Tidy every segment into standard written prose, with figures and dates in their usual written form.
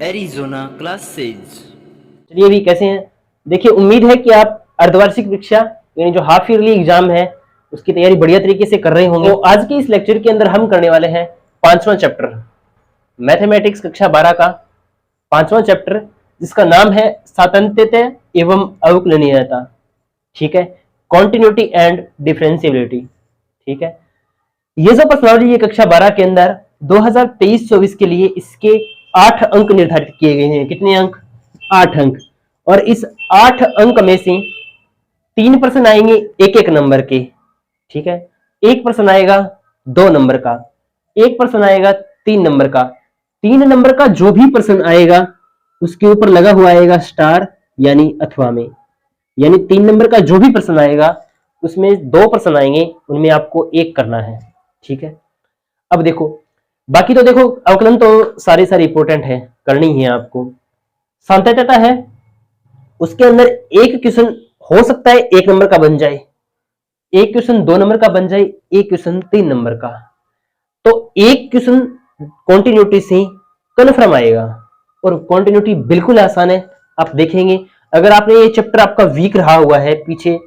Arizona classes. चलिए अभी कैसे हैं। देखिए, उम्मीद है कि आप अर्धवार्षिक परीक्षा यानी जो हाफ ईयरली एग्जाम है उसकी तैयारी बढ़िया तरीके से कर रहे होंगे। तो आज के इस लेक्चर के अंदर हम करने वाले हैं 5वां चैप्टर मैथमेटिक्स कक्षा 12 का 5वां चैप्टर, जिसका नाम है सातत्यता एवं अवकलनीयता। ठीक है, कॉन्टिन्यूटी एंड डिफरेंशियबिलिटी। ठीक है, ये जो प्रश्नावली ये कक्षा 12 के अंदर 2023-24 के लिए इसके 8 अंक निर्धारित किए गए हैं। कितने अंक? 8 अंक। और इस 8 अंक में से 3 प्रश्न आएंगे एक एक नंबर के। ठीक है, एक प्रश्न आएगा 2 नंबर का, एक प्रश्न आएगा 3 नंबर का। 3 नंबर का जो भी प्रश्न आएगा उसके ऊपर लगा हुआ आएगा स्टार यानी अथवा में, यानी 3 नंबर का जो भी प्रश्न आएगा उसमें 2 प्रश्न आएंगे, उनमें आपको एक करना है। ठीक है, अब देखो, बाकी तो देखो अवकलन तो सारे इंपोर्टेंट है, करनी ही है आपको। सातत्यता है, उसके अंदर एक क्वेश्चन हो सकता है 1 नंबर का बन जाए, एक क्वेश्चन 2 नंबर का बन जाए, एक क्वेश्चन 3 नंबर का। तो एक क्वेश्चन कॉन्टिन्यूटी से कन्फर्म आएगा, और कॉन्टिन्यूटी बिल्कुल आसान है। आप देखेंगे, अगर आपने ये चैप्टर आपका वीक रहा हुआ है, पीछे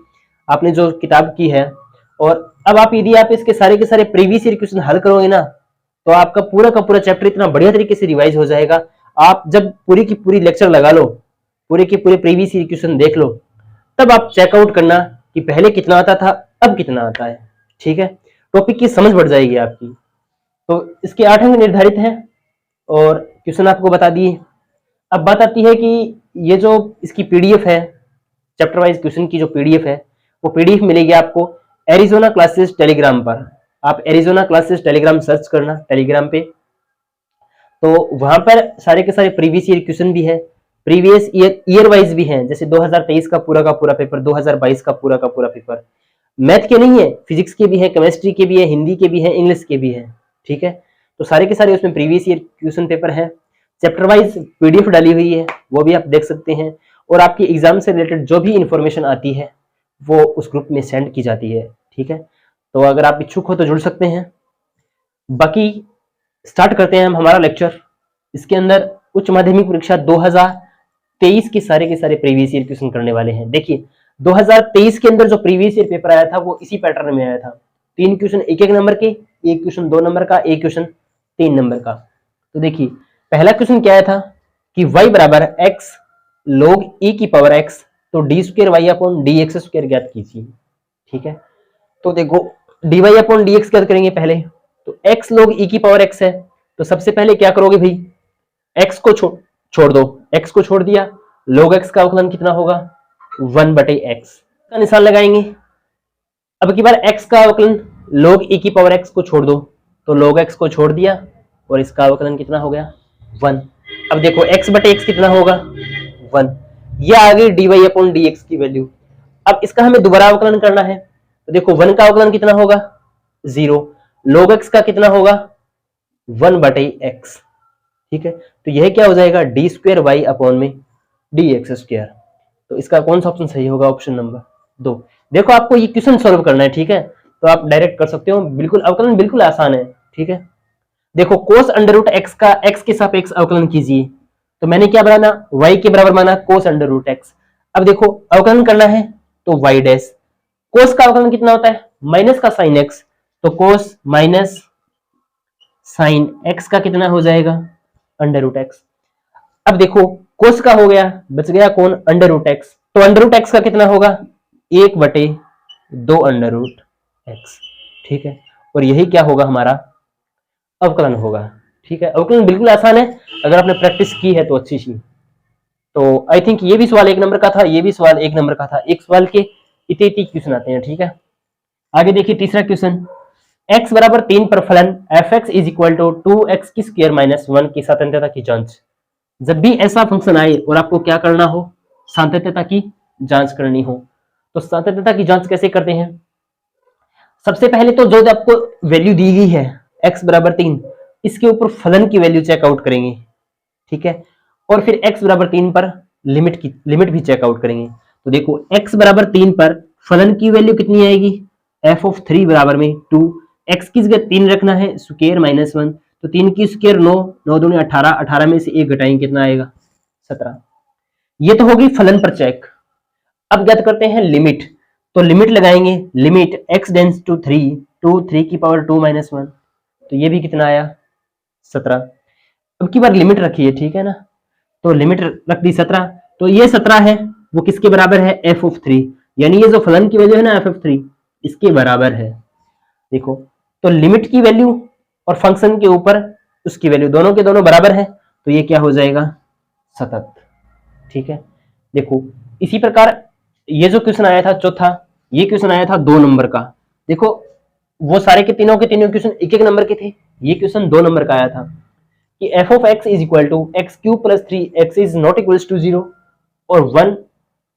आपने जो किताब की है, और अब आप यदि आप इसके सारे के सारे प्रीवियस ईयर क्वेश्चन हल करोगे ना, तो आपका पूरा का पूरा चैप्टर इतना बढ़िया तरीके से रिवाइज हो जाएगा। आप जब पूरी की पूरी लेक्चर लगा लो, पूरे के पूरे प्रीवियस ईयर क्वेश्चन देख लो, तब आप चेकआउट करना कि पहले कितना आता था, अब कितना आता है। ठीक है, टॉपिक की समझ बढ़ जाएगी आपकी। तो इसके 8 अंक निर्धारित हैं और क्वेश्चन आपको बता दिए। अब बात आती है कि ये जो इसकी पीडीएफ है, चैप्टर वाइज क्वेश्चन की जो पीडीएफ है, वो पीडीएफ मिलेगी आपको एरिज़ोना क्लासेस टेलीग्राम पर। आप एरिज़ोना क्लासेस टेलीग्राम सर्च करना टेलीग्राम पे, तो वहां पर सारे के सारे प्रीवियस ईयर क्वेश्चन भी है, प्रीवियस ईयर वाइज भी हैं। जैसे 2023 का पूरा पेपर, 2022 का पूरा पेपर। मैथ के नहीं है, फिजिक्स के भी है, केमिस्ट्री के भी है, हिंदी के भी है, इंग्लिश के भी है। ठीक है, तो सारे के सारे उसमें प्रीवियस ईयर क्वेश्चन पेपर है। चैप्टर वाइज पीडीएफ डाली हुई है, वो भी आप देख सकते हैं। और आपकी एग्जाम से रिलेटेड जो भी इंफॉर्मेशन आती है वो उस ग्रुप में सेंड की जाती है। ठीक है, तो अगर आप इच्छुक हो तो जुड़ सकते हैं। बाकी स्टार्ट करते हैं हम हमारा लेक्चर। इसके अंदर उच्च माध्यमिक परीक्षा 2023 के सारे प्रीवियस ईयर क्वेश्चन करने वाले हैं। देखिए, 2023 के अंदर जो प्रीवियस ईयर पेपर आया था वो इसी पैटर्न में आया था। 3 क्वेश्चन एक एक नंबर के, एक क्वेश्चन 2 नंबर का, एक क्वेश्चन 3 नंबर का। तो देखिए, पहला क्वेश्चन क्या आया था कि y बराबर x log e की पावर x, तो d square Y upon D x square ज्ञात कीजिए। ठीक है, तो देखो d Y upon D x ज्ञात करेंगे पहले। तो x log e की पावर x है, तो सबसे पहले क्या करोगे भाई, x को छोड़ दो, x को छोड़ दिया, log x का अवकलन कितना होगा 1/x का निशान लगाएंगे। अब की बार x का अवकलन log e की पावर x को छोड़ दो, तो log x को छोड़ दिया और इसका अवकलन कितना हो गया 1। अब देखो x/x कितना होगा 1, ये आ गई dy अपॉन dx की वैल्यू। अब इसका हमें दोबारा अवकलन करना है, तो देखो 1 का अवकलन कितना होगा 0, log x का कितना होगा 1/x। ठीक है, तो यह क्या हो जाएगा डी स्क्वायर वाई अपॉन में डी एक्स स्क्वायर। तो इसका कौन सा ऑप्शन सही होगा, ऑप्शन नंबर 2। देखो आपको ये क्वेश्चन सॉल्व करना है, ठीक है, तो आप डायरेक्ट कर सकते हो, बिल्कुल अवकलन बिल्कुल आसान है। ठीक है, देखो कोस अंडर रूट एक्स का एक्स के सापेक्ष अवकलन कीजिए, तो मैंने क्या बनाना y के बराबर माना कोस अंडर रूट एक्स। अब देखो अवकलन करना है तो y डैश, कोस का अवकलन कितना होता है माइनस का साइन x, तो कोस माइनस साइन x का कितना हो जाएगा अंडर रूट एक्स। अब देखो कोस का हो गया, बच गया कौन अंडर रूट एक्स, तो अंडर रूट एक्स का कितना होगा 1/2 अंडर रूट एक्स। ठीक है, और यही क्या होगा हमारा अवकलन होगा। ठीक है, अवकलन बिल्कुल आसान है, अगर आपने प्रैक्टिस की है तो अच्छी सी। तो आई थिंक ये भी सवाल 1 नंबर का था, ये भी सवाल 1 नंबर का था, एक सवाल के इतने क्वेश्चन आते हैं। ठीक है, आगे देखिए तीसरा क्वेश्चन, x बराबर 3 पर फलन f(x) is equal to 2x की स्क्वायर माइनस 1 की सातत्यता की जांच। जब भी ऐसा फंक्शन आए और आपको क्या करना हो, सातत्यता की जांच करनी हो, तो सातत्यता की जांच कैसे करते हैं। सबसे पहले तो जो आपको वैल्यू दी गई है x बराबर 3, इसके ऊपर फलन की वैल्यू चेकआउट करेंगे। ठीक है, और फिर x बराबर 3 पर लिमिट भी चेकआउट करेंगे। तो देखो x बराबर 3 पर फलन की वैल्यू कितनी आएगी f(3) बराबर में 2, x की जगह 3 रखना है स्क्वायर माइनस 1, तो 3 की स्क्वायर 9, 9 दूनी 18, 18 में से 1 घटाएंगे कितना आएगा 17। ये तो होगी फलन पर चेक। अब ज्ञात करते हैं लिमिट। तो लिमिट लगाएंगे, limit x tends to 3 to 3 की पावर 2 माइनस 1, तो ये भी कितना आया 17। अब की बार लिमिट रखिए, ठीक है ना, तो लिमिट रख दी 17, तो ये 17 है वो किसके बराबर है f ऑफ 3, यानी ये जो फलन की वैल्यू है ना f ऑफ 3 इसके बराबर है। देखो तो लिमिट की वैल्यू और फंक्शन के ऊपर उसकी वैल्यू दोनों के दोनों बराबर है, तो ये क्या हो जाएगा सतत। ठीक है, देखो इसी प्रकार ये जो क्वेश्चन आया था चौथा, ये क्वेश्चन आया था 2 नंबर का। देखो वो सारे के तीनों क्वेश्चन 1-1 नंबर के थे, ये क्वेश्चन 2 नंबर का आया था कि f of x is equal to x cube plus 3x is not equals to 0 और 1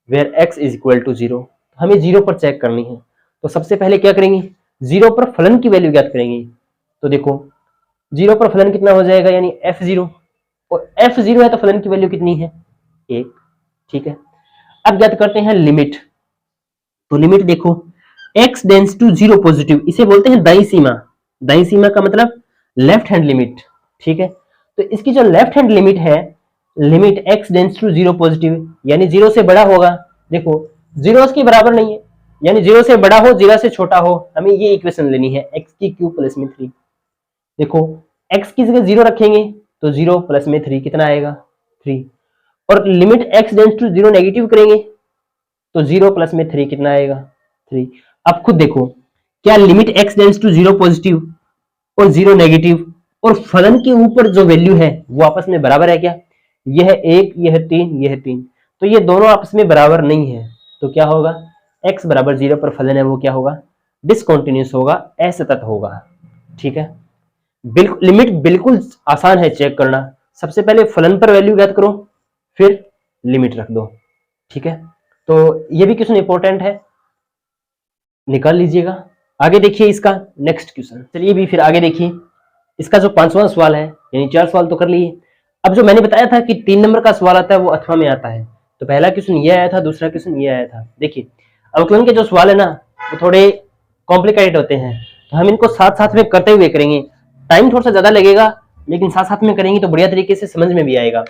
where x is equal to 0। हमें 0 पर चेक करनी है, तो सबसे पहले क्या करेंगे 0 पर फलन की वैल्यू ज्ञात करेंगे। तो देखो 0 पर फलन कितना हो जाएगा, यानी f0, और f0 है तो फलन की वैल्यू कितनी है 1। ठीक है, अब ज्ञात करते हैं लिमिट। तो लिमिट देखो x टेंड्स टू 0 पॉजिटिव, इसे बोलते हैं दाईं सीमा। दाईं सीमा का मतलब लेफ्ट हैंड लिमिट। ठीक है, तो इसकी जो लेफ्ट हैंड लिमिट है, limit x tends to 0 positive, यानी 0 से बड़ा होगा। देखो 0 इसके बराबर नहीं है, यानी 0 से बड़ा हो 0 से छोटा हो, हमें ये इक्वेशन लेनी है x की क्यूब प्लस में 3। देखो x की जगह 0 रखेंगे तो 0 प्लस में 3 कितना आएगा 3, और limit x tends to 0 negative करेंगे तो 0 प्लस में 3 कितना आएगा 3। अब खुद देखो क्या limit x tends to 0 positive और 0 नेगेटिव और फलन के ऊपर जो वैल्यू है वो आपस में बराबर है क्या, यह 1 यह 3 यह 3, तो ये दोनों आपस में बराबर नहीं है, तो क्या होगा x बराबर 0 पर फलन है वो क्या होगा डिसकंटिन्यूअस होगा, असतत होगा। ठीक है, बिल्कुल लिमिट बिल्कुल आसान है चेक करना। सबसे पहले फलन पर वैल्यू ज्ञात करो फिर लिमिट रख दो। ठीक है, तो ये भी क्वेश्चन इंपॉर्टेंट है, निकाल लीजिएगा। आगे देखिए इसका नेक्स्ट क्वेश्चन। चलिए भी फिर आगे देखिए, इसका जो 5वां सवाल है, यानी 4 सवाल तो कर लिए। अब जो मैंने बताया था कि 3 नंबर का सवाल आता है वो अथवा में आता है, तो पहला क्वेश्चन ये आया था, दूसरा क्वेश्चन ये आया था। देखिए अवकलन के जो सवाल है ना वो थोड़े कॉम्प्लिकेटेड होते हैं, तो हम इनको साथ साथ में करते हुए करेंगे। टाइम थोड़ा सा ज्यादा लगेगा लेकिन साथ साथ में करेंगे तो बढ़िया तरीके से समझ में भी आएगा।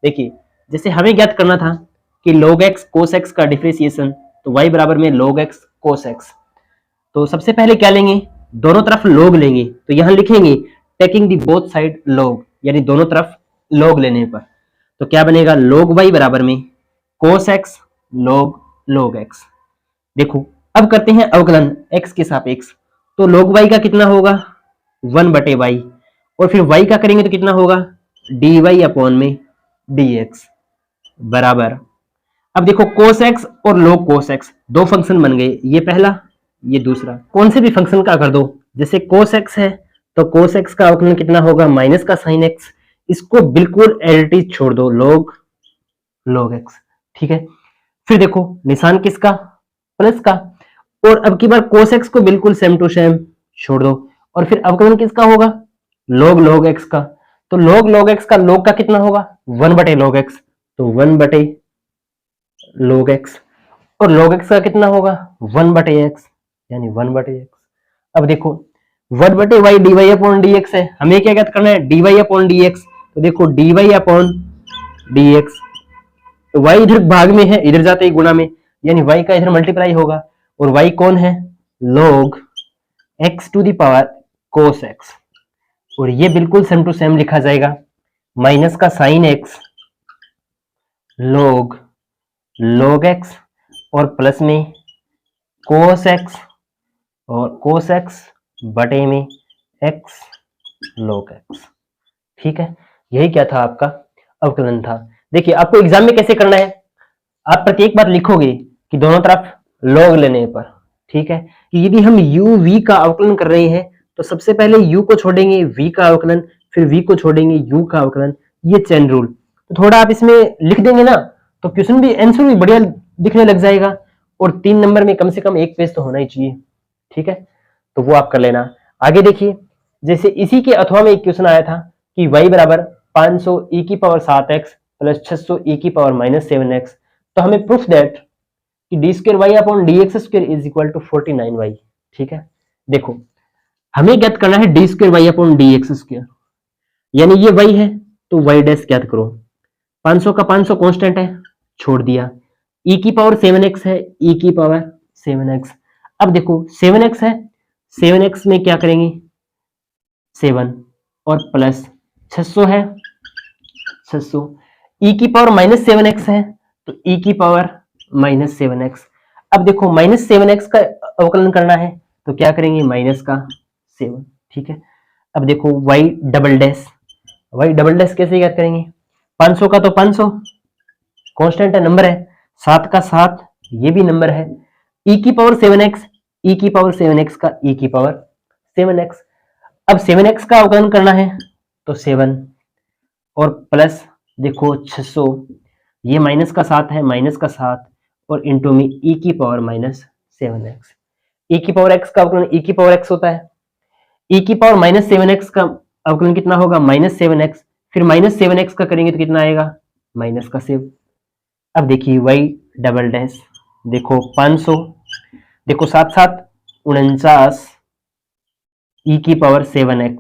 देखिए जैसे हमें ज्ञात करना था कि log x cos x का डिफरेंशिएशन, तो y बराबर में log x cos x। तो सबसे पहले क्या लेंगे, दोनों तरफ log लेंगे, तो यहां लिखेंगे taking the both side log, यानी दोनों तरफ log लेने पर, तो क्या बनेगा log y बराबर में cos x log x। देखो अब करते हैं अवकलन x के सापेक्ष, तो log y का कितना होगा 1/y, और फिर y का करेंगे तो कितना होगा dy अपॉन में dx बराबर। अब देखो cos x और log cos x दो फंक्शन बन गए, ये पहला ये दूसरा। कौन से भी फंक्शन का कर दो, जैसे cos x है तो cos x का अवकलन कितना होगा माइनस का sin x, इसको बिल्कुल एडिटी छोड़ दो log x। ठीक है, फिर देखो निशान किसका प्लस का, और अब की बार cos x को बिल्कुल सेम टू सेम छोड़ दो, और फिर अवकलन किसका होगा log x का, तो log x का log का कितना होगा 1/log x, तो 1/log x, और log x का कितना होगा 1/x, यानी 1/x। अब देखो 1/y dy अपॉन dx है, हमें क्या ज्ञात करना है dy अपॉन dx, तो देखो dy अपॉन dx, तो y इधर भाग में है इधर जाते ही गुणा में, यानी y का इधर मल्टीप्लाई होगा, और y कौन है log x to the power cos x, और ये बिल्कुल सेम टू सेम लिखा जाएगा माइनस का sin x log x और प्लस में cos x और cos x बटे में x log x। ठीक है, यही क्या था आपका अवकलन था। देखिए आपको एग्जाम में कैसे करना है, आप प्रत्येक बार लिखोगे कि दोनों तरफ log लेने पर। ठीक है, कि यदि हम u v का अवकलन कर रहे हैं तो सबसे पहले u को छोड़ेंगे v का अवकलन, फिर v को छोड़ेंगे u का अवकलन, ये चेन रूल। तो थोड़ा आप इसमें लिख देंगे ना तो क्वेश्चन भी आंसर भी बढ़िया दिखने लग जाएगा, और 3 नंबर में कम से कम 1 पेज तो होना ही चाहिए। ठीक है, तो वो आप कर लेना। आगे देखिए, जैसे इसी के अथवा में एक क्वेश्चन आया था कि y बराबर 500 e की पावर 7x प्लस 600 e की पावर माइनस 7x, तो हमें प्रूफ दैट कि d square Y upon D x square is equal to 49y। ठीक है, देखो हमें ज्ञात करना है d square Y upon D x square, यानी ये y है तो y डैश ज्ञात करो। 500 का 500 कांस्टेंट है, छोड़ दिया। e की पावर 7x है, e की पावर 7x। अब देखो 7x है, 7x में क्या करेंगे 7 और प्लस 600 है 600। e की पावर -7x है तो e की पावर -7x। अब देखो -7x का अवकलन करना है तो क्या करेंगे माइनस का 7, ठीक है। अब देखो y डबल डैश कैसे याद करेंगे, 500 का तो 500 कांस्टेंट है, नंबर है, 7 का 7 ये भी नंबर है, e की पावर 7x, e की पावर 7x का e की पावर 7x। अब 7x का अवकलन करना है तो 7 और प्लस देखो 600, ये माइनस का 7 है, माइनस का 7 और इंटू में e की पावर -7x। e की पावर x का अवकलन e की पावर x होता है, e की पावर -7x का अवकलन कितना होगा -7x, फिर -7x का करेंगे तो कितना आएगा माइनस का 7। अब देखिए y डबल डैश, देखो 500, देखो 7 7 49 e की पावर 7x,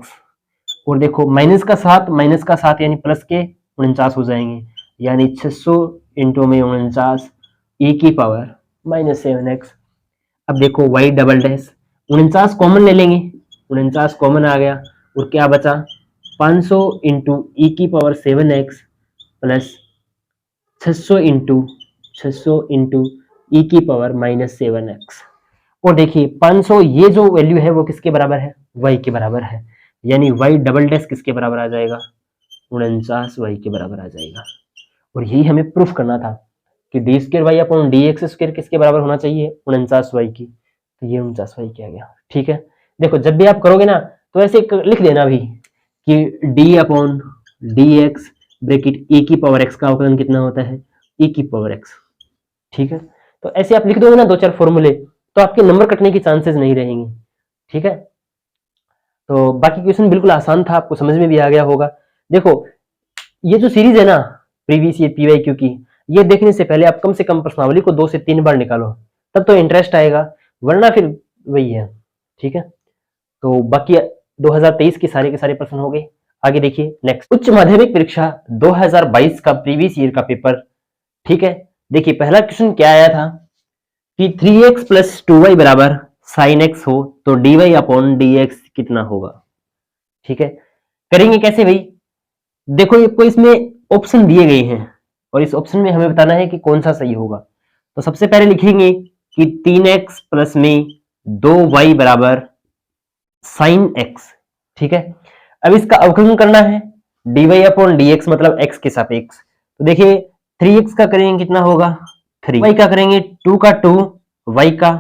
और देखो माइनस का 7 यानी प्लस के 49 हो जाएंगे, यानी 600 इंटू में 49 e की पावर -7x। अब देखो y डबल डैश, 49 कॉमन ले लेंगे, 49 कॉमन आ गया और क्या बचा 500 इंटू ई की पावर 7x प्लस 600 इंटू ई की पावर -7x। और देखिए 500 ये जो वैल्यू है वो किसके बराबर है y के बराबर है, यानी y डबल डैश किसके बराबर आ जाएगा 49 y के बराबर आ जाएगा। और यही हमें प्रूफ करना था कि d square y upon D x square किसके बराबर होना चाहिए 49 y की, तो ये 49 y की आ गया, ठीक है। देखो जब भी आप करोगे ना तो ऐसे लिख देना भी कि d upon D x bracket e की पावर x का अवकलन कितना होता है e की पावर x, ठीक है। तो ऐसे आप लिख दोगे ना 2-4 फॉर्मूले तो आपके नंबर कटने की चांसेस नहीं रहेंगे, ठीक है। तो बाकी क्वेश्चन बिल्कुल आसान था, आपको समझ में भी आ गया होगा। देखो ये जो सीरीज है ना प्रीवियस ईयर पीवाईक्यू की, ये देखने से पहले आप कम से कम प्रश्नावली को 2 से 3 बार निकालो, तब तो इंटरेस्ट आएगा, वरना फिर वही है, ठीक है। तो बाकी 2023 के सारे प्रश्न हो गए। आगे देखिए नेक्स्ट, उच्च माध्यमिक परीक्षा 2022 का प्रीवियस ईयर का पेपर, ठीक है। देखिए पहला क्वेश्चन क्या आया था कि 3x प्लस 2y बराबर साइन x हो तो dy अपॉन dx कितना होगा, ठीक है। करेंगे कैसे भाई, देखो आपको इसमें ऑप्शन दिए गए हैं और इस ऑप्शन में हमें बताना है कि कौन सा सही होगा। तो सबसे पहले लिखेंगे कि 3x प्लस में 2y बराबर साइन x, ठीक है। अब इसका अवकलन करना है dy अपॉन dx मतलब x के सापेक्ष। तो देखिए 3x का करेंगे कितना होगा 3, y का करेंगे 2 का 2, y का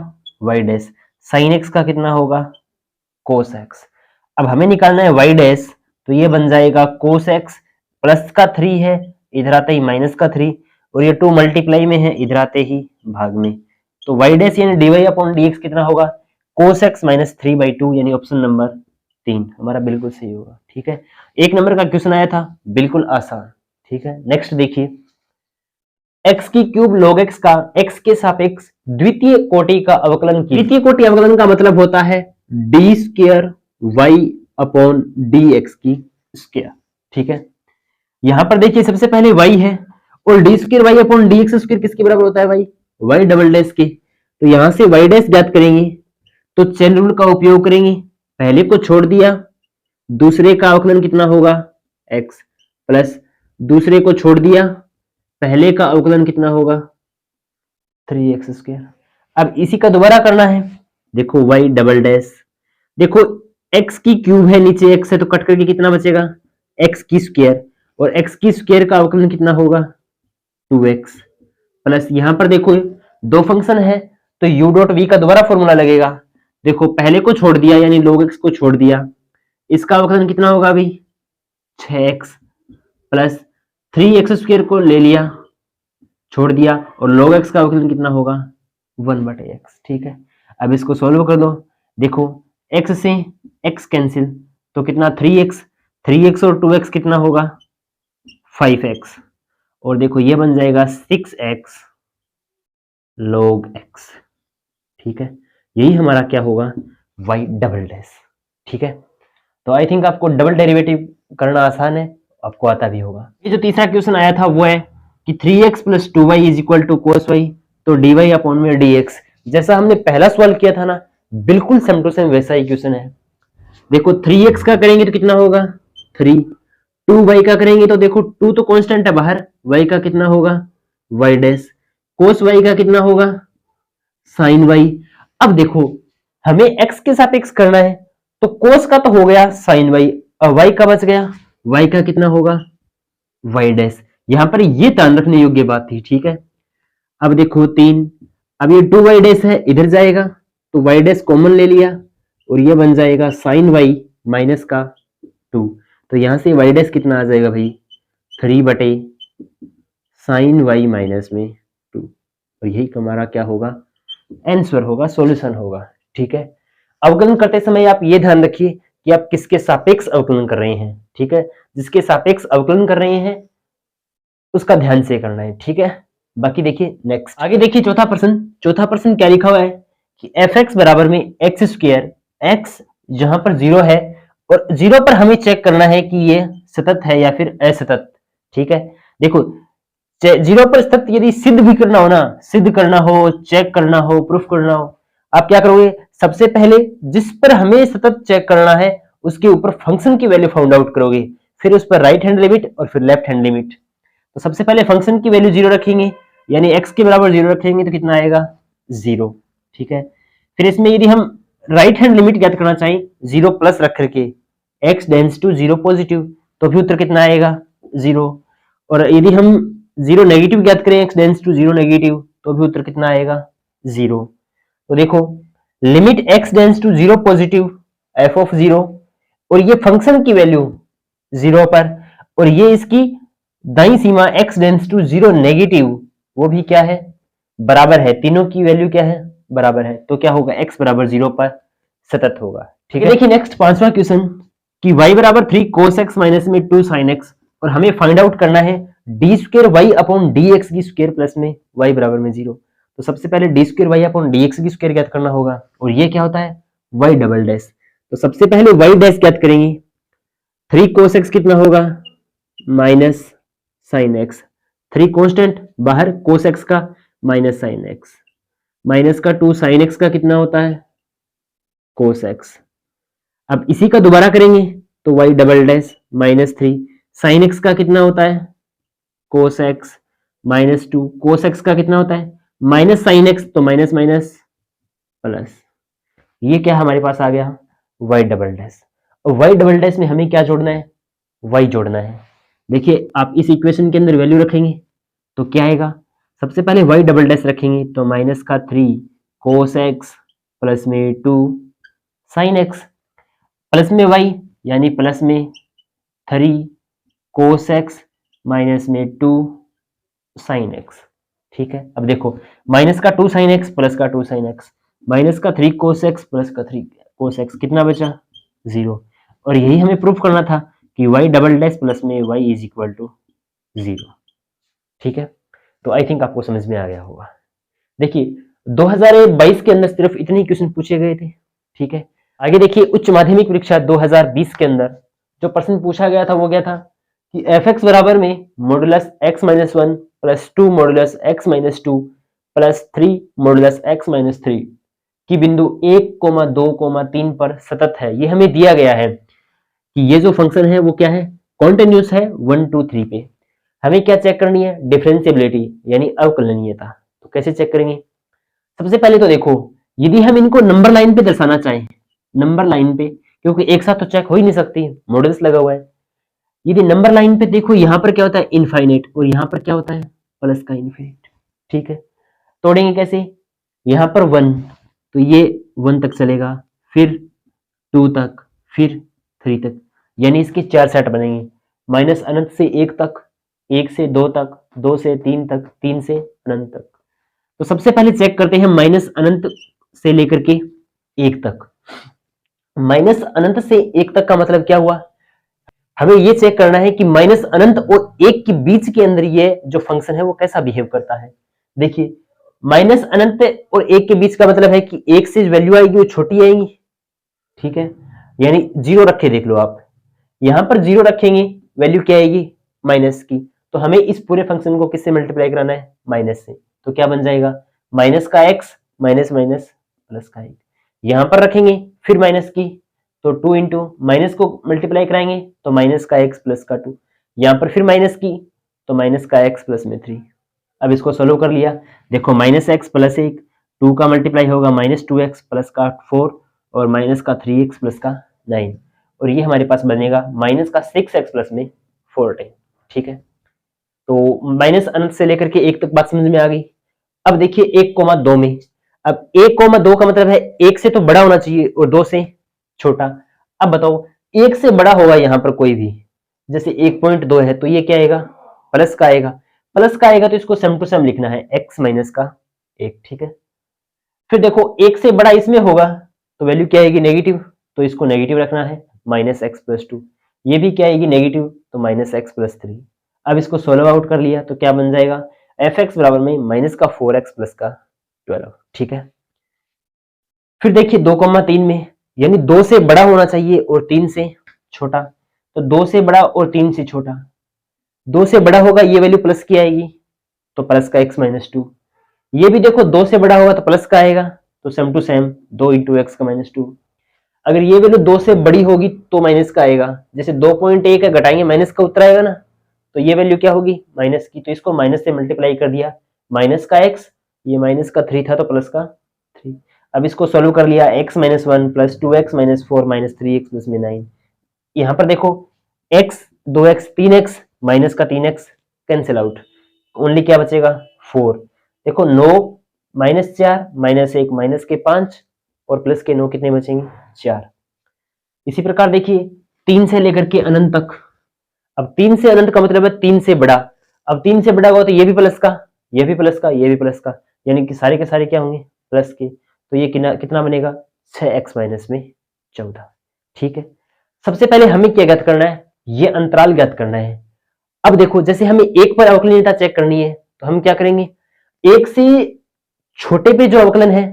y डैश, साइन x का कितना होगा cos x। अब हमें निकालना है y डैश, तो ये बन जाएगा cos x, प्लस का 3 है इधर आते ही माइनस का 3, और ये 2 मल्टीप्लाई में है इधर आते ही भाग में, तो y डैश यानी dy अपॉन dx कितना होगा cos x माइनस 3/2, यानी ऑप्शन नंबर 3 हमारा बिल्कुल सही होगा, ठीक है। एक नंबर का क्वेश्चन आया था, बिल्कुल आसान, ठीक है। नेक्स्ट देखिए, x की क्यूब log x का x के सापेक्ष द्वितीय कोटि का अवकलन कीजिए। द्वितीय कोटि अवकलन का मतलब होता है d square y upon D x की स्क्वायर, ठीक है। यहां पर देखिए सबसे पहले y है और d square y upon D x square किसके बराबर होता है भाई y डबल डैश के, तो यहां से y डैश ज्ञात करेंगे तो चेन रूल का उपयोग करेंगे, पहले को छोड़ दिया, दूसरे का अवकलन कितना होगा x, प्लस दूसरे को छोड़ दिया, पहले का अवकलन कितना होगा 3x स्क्वायर। अब इसी का दोबारा करना है, देखो y डबल डैश, देखो x की क्यूब है नीचे x है तो कट करके कितना बचेगा x की स्क्वायर, और x की स्क्वायर का अवकलन कितना होगा 2x, प्लस यहां पर देखो दो फंक्शन है तो u डॉट v का दोबारा फॉर्मूला लगेगा, देखो पहले को छोड़ दिया यानी log x को छोड़ दिया, इसका अवकलन कितना होगा अभी 6x, प्लस 3x स्क्वायर को ले लिया छोड़ दिया और log x का अवकलन कितना होगा 1/x, ठीक है। अब इसको सॉल्व कर दो, देखो x से x कैंसिल तो कितना 3x और 2x कितना होगा 5x, और देखो ये बन जाएगा 6x log x, ठीक है। यही हमारा क्या होगा y डबल डैश, ठीक है। तो आई थिंक आपको डबल डेरिवेटिव करना आसान है, आपको आता भी होगा। ये जो तीसरा क्वेश्चन आया था वो है कि 3x plus 2y is equal to cos y, तो dy अपॉन में dx, जैसा हमने पहला सवाल किया था ना, बिल्कुल सेम टू सेम वैसा ही क्वेश्चन है। देखो 3x का करेंगे तो कितना होगा 3, 2y का करेंगे तो देखो 2 तो कांस्टेंट है बाहर, y का कितना होगा y डैश, कोस y का कितना होगा साइन y। अब देखो हमें x के सापेक्ष करना है, तो कोस का तो हो गया साइन y, और y का बच गया, y का कितना होगा y डैश। यहां पर ये ध्यान रखने योग्य बात थी, ठीक है। अब देखो 3, अब ये 2y डैश है इधर जाएगा, तो y डैश कॉमन ले लिया और ये बन जाएगा साइन y माइनस का 2, तो यहां से y डैश कितना आ जाएगा भाई 3 बटे साइन y माइनस में 2, और यही हमारा क्या होगा आंसर होगा, सॉल्यूशन होगा, ठीक है। अवकलन करते समय आप ये ध्यान रखिए कि आप किसके सापेक्ष अवकलन कर रहे हैं, ठीक है। जिसके सापेक्ष अवकलन कर रहे हैं उसका ध्यान से करना है, ठीक है। बाकी देखिए नेक्स्ट, आगे देखिए चौथा प्रश्न क्या लिखा हुआ है कि fx बराबर में एक्स स्क्वायर, x जहां पर 0 है और 0 पर हमें चेक करना है कि ये सतत है या फिर असतत, ठीक है। देखो 0 पर सतत यदि सिद्ध भी करना हो ना, सिद्ध करना हो, चेक करना हो, प्रूफ करना हो, आप क्या करोगे, सबसे पहले जिस पर हमें सतत चेक करना है उसके ऊपर फंक्शन की वैल्यू फाउंड आउट करोगे, फिर उस पर राइट हैंड लिमिट और फिर लेफ्ट हैंड लिमिट। तो सबसे पहले फंक्शन की वैल्यू 0 रखेंगे, यानी x के बराबर 0 रखेंगे तो कितना आएगा 0, ठीक है। फिर इसमें यदि हम राइट हैंड लिमिट ज्ञात करना चाहें 0 प्लस रख करके x टेंड्स टू 0 पॉजिटिव, तो भी उत्तर कितना आएगा 0, और यदि हम 0 नेगेटिव ज्ञात करें x टेंड्स टू 0 नेगेटिव, तो भी उत्तर कितना आएगा 0। तो देखो limit x tends to 0 positive f of 0, और ये फंक्शन की वैल्यू 0 पर, और ये इसकी दाईं सीमा x टेंड्स टू 0 नेगेटिव, वो भी क्या है बराबर है, तीनों की वैल्यू क्या है बराबर है, तो क्या होगा x बराबर 0 पर सतत होगा, ठीक है। देखिए नेक्स्ट पांचवा क्वेश्चन कि y बराबर 3 cos x माइनस में 2 sin x, और हमें फाइंड आउट करना है d square Y upon D x की स्क्वायर प्लस में y बराबर में 0। तो सबसे पहले d square Y upon D x की स्क्वायर ज्ञात करना होगा, और ये क्या होता है y डबल डैश। तो सबसे पहले y डैश ज्ञात करेंगे, 3 cos x कितना होगा माइनस साइन x, 3 कांस्टेंट बाहर, cos x का माइनस साइन x, माइनस का 2 साइन x का कितना होता है cos x। अब इसी का दोबारा करेंगे तो y double dash minus 3 sine x का कितना होता है cos x minus 2, cos x का कितना होता है माइनस साइन x, तो माइनस माइनस प्लस, ये क्या हमारे पास आ गया y डबल डैश। और y डबल डैश में हमें क्या जोड़ना है y जोड़ना है। देखिए आप इस इक्वेशन के अंदर वैल्यू रखेंगे तो क्या आएगा, सबसे पहले y डबल डैश रखेंगे तो माइनस का 3 cos x प्लस में 2 sin x, प्लस में y यानी प्लस में 3 cos x माइनस में 2 sin x, ठीक है। अब देखो माइनस का 2 sin x प्लस का 2 sin x, माइनस का 3 cos x प्लस का 3 cos x, कितना बचा 0, और यही हमें प्रूफ करना था कि y डबल डैश प्लस में y इज इक्वल टू 0, ठीक है। तो आई थिंक आपको समझ में आ गया होगा। देखिए 2022 के अंदर सिर्फ इतने क्वेश्चन पूछे गए थे, ठीक है। आगे देखिए उच्च माध्यमिक परीक्षा 2020 के अंदर जो प्रश्न पूछा गया था वो क्या था कि fx बराबर में modulus x minus 1 plus 2 modulus x minus 2 plus 3 modulus x minus 3 की बिंदु 1,2,3 पर सतत है। ये हमें दिया गया है कि ये जो फंक्शन है वो क्या है कॉन्टिन्यूस है 1 2 3 पे। हमें क्या चेक करनी है डिफरेंशिएबिलिटी यानी अवकलनीयता। तो कैसे चेक करेंगे, सबसे पहले तो देखो यदि हम इनको नंबर लाइन पे दर्शाना चाहें, नंबर लाइन पे, क्योंकि एक साथ तो चेक हो ही नहीं सकती, मॉडल्स लगा हुआ है। यदि नंबर लाइन पे देखो यहाँ पर क्या होता है इनफाइनाइट और यहाँ पर क्या होता है प्लस का इनफिनिट, ठीक है। तोड़ेंगे कैसे, यहाँ पर 1 तो ये 1 तक चलेगा, फिर 2 तक, फिर 3 तक, यानी इसके 4 सेट बनेंगे, माइनस अनंत से 1 तक, 1 से 2 तक, 2 से 3 तक, 3 से अनंत तक। तो सबसे पहले चेक करते हैं माइनस अनंत से लेकर के 1 तक। माइनस अनंत से 1 तक का मतलब क्या हुआ, हमें ये चेक करना है कि माइनस अनंत और 1 के बीच के अंदर ये जो फंक्शन है वो कैसा बिहेव करता है। देखिए माइनस अनंत और 1 के बीच का मतलब है कि 1 से वैल्यू आएगी वो छोटी आएगी, ठीक है, यानी 0 रखे देख लो आप, यहां पर 0 रखेंगे, वैल्यू क्या आएगी माइनस की, तो हमें इस पूरे फंक्शन को किससे मल्टीप्लाई कराना है, माइनस से। तो क्या बन जाएगा, माइनस का एक्स माइनस माइनस प्लस का एक, यहां पर रखेंगे फिर माइनस की, तो 2 इंटू माइनस को मल्टीप्लाई कराएंगे तो माइनस का एक्स प्लस का 2, यहां पर फिर माइनस की तो माइनस का एक्स प्लस में 3। अब इसको सोल्व कर लिया, देखो माइनस एक्स प्लस एक, 2 का मल्टीप्लाई होगा माइनस 2x प्लस का 4 और माइनस का 3x प्लस का 9, और ये हमारे पास बनेगा माइनस का 6x प्लस में 14। ठीक है, तो माइनस अनंत से लेकर के 1 तक बात समझ में आ गई। अब देखिए 1,2 में, अब 1,2 का मतलब है 1 से तो बड़ा होना चाहिए और 2 से छोटा। अब बताओ 1 से बड़ा होगा यहां पर कोई भी, जैसे 1.2 है तो ये क्या आएगा, प्लस का आएगा, प्लस का आएगा तो इसको सेम टू सेम लिखना है x माइनस का 1। ठीक है, फिर देखो 1 से बड़ा इसमें होगा तो वैल्यू क्या आएगी नेगेटिव, तो इसको नेगेटिव रखना है माइनस एक्स प्लस 2, ये भी क्या आएगी नेगेटिव, तो माइनस एक्स प्लस 3। अब इसको सोल्व आउट कर लिया तो क्या बन जाएगा, एफ एक्स बराबर में माइनस का 4x प्लस का 12। ठीक है, फिर देखिए 2,3 में, यानी 2 से बड़ा होना चाहिए और 3 से छोटा, तो 2 से बड़ा और 3 से छोटा, 2 से बड़ा होगा ये वैल्यू प्लस की आएगी तो प्लस का x माइनस 2, ये भी देखो 2 से बड़ा होगा तो प्लस का आएगा, तो सेम टू सेम 2 इंटू एक्स का माइनस 2। अगर ये वैल्यू 2 से बड़ी होगी तो माइनस का आएगा, जैसे 2.1 का घटाएंगे माइनस का उत्तर आएगा ना, तो ये वैल्यू क्या होगी माइनस की, तो इसको माइनस से मल्टीप्लाई कर दिया, माइनस का x, ये माइनस का 3 था तो प्लस का 3। अब इसको सोल्व कर लिया, x minus 1 plus 2x minus 4 minus 3x plus में 9। यहाँ पर देखो x 2x 3x माइनस का 3x कैंसिल आउट, ओनली क्या बचेगा 4। देखो 9 माइनस 4 माइनस 1 माइनस के 5 और प्लस के 9 कितने बचेंगे 4। इसी प्रकार देखिए 3 से लेकर के अनंत तक, अब 3 से अनंत का मतलब है 3 से बड़ा, अब 3 से बड़ा हुआ तो ये भी प्लस का, ये भी प्लस का, ये भी प्लस का, यानी कि सारे के सारे क्या होंगे प्लस के, तो ये कितना बनेगा 6x माइनस में 14। ठीक है, सबसे पहले हमें क्या ज्ञात करना है, ये अंतराल ज्ञात करना है। अब देखो जैसे हमें 1 पर अवकलनीयता चेक करनी है तो हम क्या करेंगे, 1 से छोटे पे जो अवकलन है,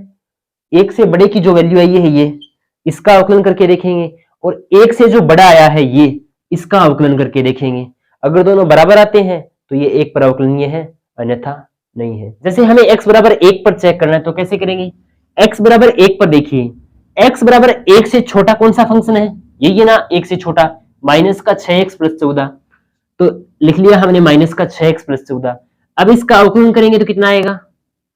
1 से बड़े की जो वैल्यू आई है ये, इसका अवकलन करके देखेंगे, और 1 से जो बड़ा आया है ये, इसका अवकलन करके देखेंगे। अगर दोनों बराबर आते हैं तो ये 1 पर अवकलनीय है, अन्यथा नहीं है। जैसे हमें x बराबर 1 पर चेक करना है तो कैसे करेंगे, x बराबर 1 पर देखिए, x बराबर 1 से छोटा कौन सा फंक्शन है, ये ना 1 से छोटा, माइनस का 6x प्लस 14, तो लिख लिया हमने माइनस का 6x प्लस 14। अब इसका अवकलन करेंगे तो कितना आएगा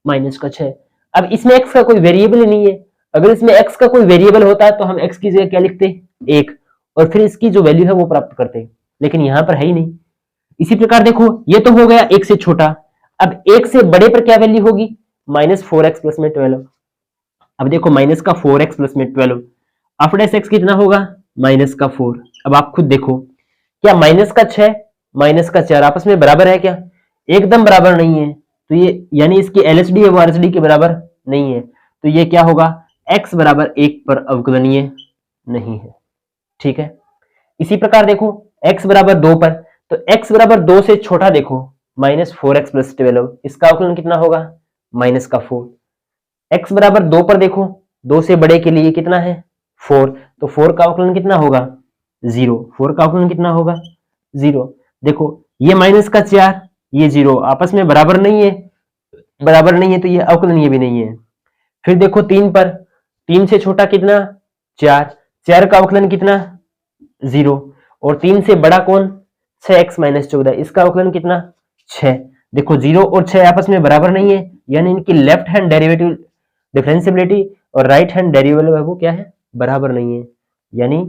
माइनस का 6। अब इसमें x का कोई वेरिएबल नहीं है, अगर इसमें x का कोई वेरिएबल होता तो हम x की जगह क्या लिखते 1 और फिर इसकी जो वैल्यू है वो प्राप्त करते, लेकिन यहां पर है ही नहीं। इसी प्रकार देखो ये तो हो गया 1 से छोटा, अब 1 से बड़े पर क्या वैल्यू होगी माइनस 4x प्लस में 12। अब देखो माइनस का 4x प्लस में 12, आफ्टर x कितना होगा माइनस का 4। अब आप खुद देखो क्या माइनस का 6 माइनस का 4 आपस में बराबर है क्या, एकदम बराबर नहीं है, तो ये यानी इसकी एलएचडी है वो आरएचडी के बराबर नहीं है, तो ये क्या होगा x बराबर 1 पर अवकलनीय नहीं है। ठीक है, इसी प्रकार देखो x बराबर 2 पर, तो x बराबर 2 से छोटा देखो माइनस 4x प्लस 12, इसका अवकलन कितना होगा माइनस का 4। x बराबर 2 पर देखो 2 से बड़े के लिए कितना है 4, तो 4 का अवकलन कितना होगा 0, 4 का अवकलन कितना होगा 0। देखो ये माइनस का 4 ये 0 आपस में बराबर नहीं है, बराबर नहीं है तो ये अवकलनीय भी नहीं है। फिर देखो 3 पर, 3 से छोटा कितना 4, 4 का अवकलन कितना 0, और 3 से बड़ा कौन 6x माइनस 14, इसका अवकलन कितना 6। देखो 0 और 6 आपस में बराबर नहीं है, यानी इनकी लेफ्ट हैंड डेरिवेटिव डिफरेंशिएबिलिटी और राइट हैंड डेरिवेटिव है वो क्या है बराबर नहीं है, यानी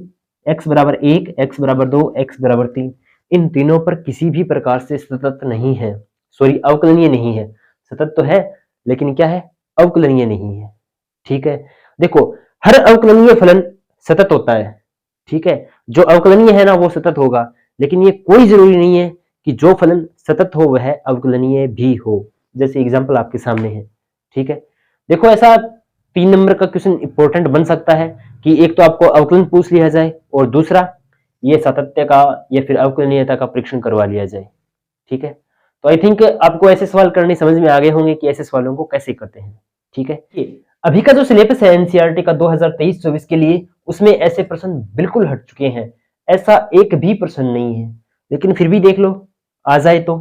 x बराबर 1, x बराबर 2, x बराबर 3, इन तीनों पर किसी भी प्रकार से सतत नहीं है, सॉरी अवकलनीय नहीं है। सतत तो है लेकिन क्या है अवकलनीय नहीं है। ठीक है, देखो हर अवकलनीय फलन सतत होता है, ठीक है, जो अवकलनीय है ना वो सतत होगा, लेकिन ये कोई जरूरी नहीं है कि जो फलन सतत हो वह अवकलनीय भी हो, जैसे एग्जांपल आपके सामने है। ठीक है, देखो ऐसा 3 नंबर का क्वेश्चन इंपॉर्टेंट बन सकता है कि एक तो आपको अवकलन पूछ लिया जाए और दूसरा ये सातत्य का या फिर अवकलनीयता का परीक्षण करवा लिया जाए। ठीक है, तो आई थिंक आपको ऐसे सवाल करने समझ में आ गए होंगे कि ऐसे सवालों को कैसे करते हैं। ठीक है, अभी का जो सिलेबस है एनसीईआरटी का 2023-24 के लिए, उसमें ऐसे प्रश्न बिल्कुल हट चुके हैं, ऐसा एक भी प्रश्न नहीं है, लेकिन फिर भी देख लो आ जाए तो।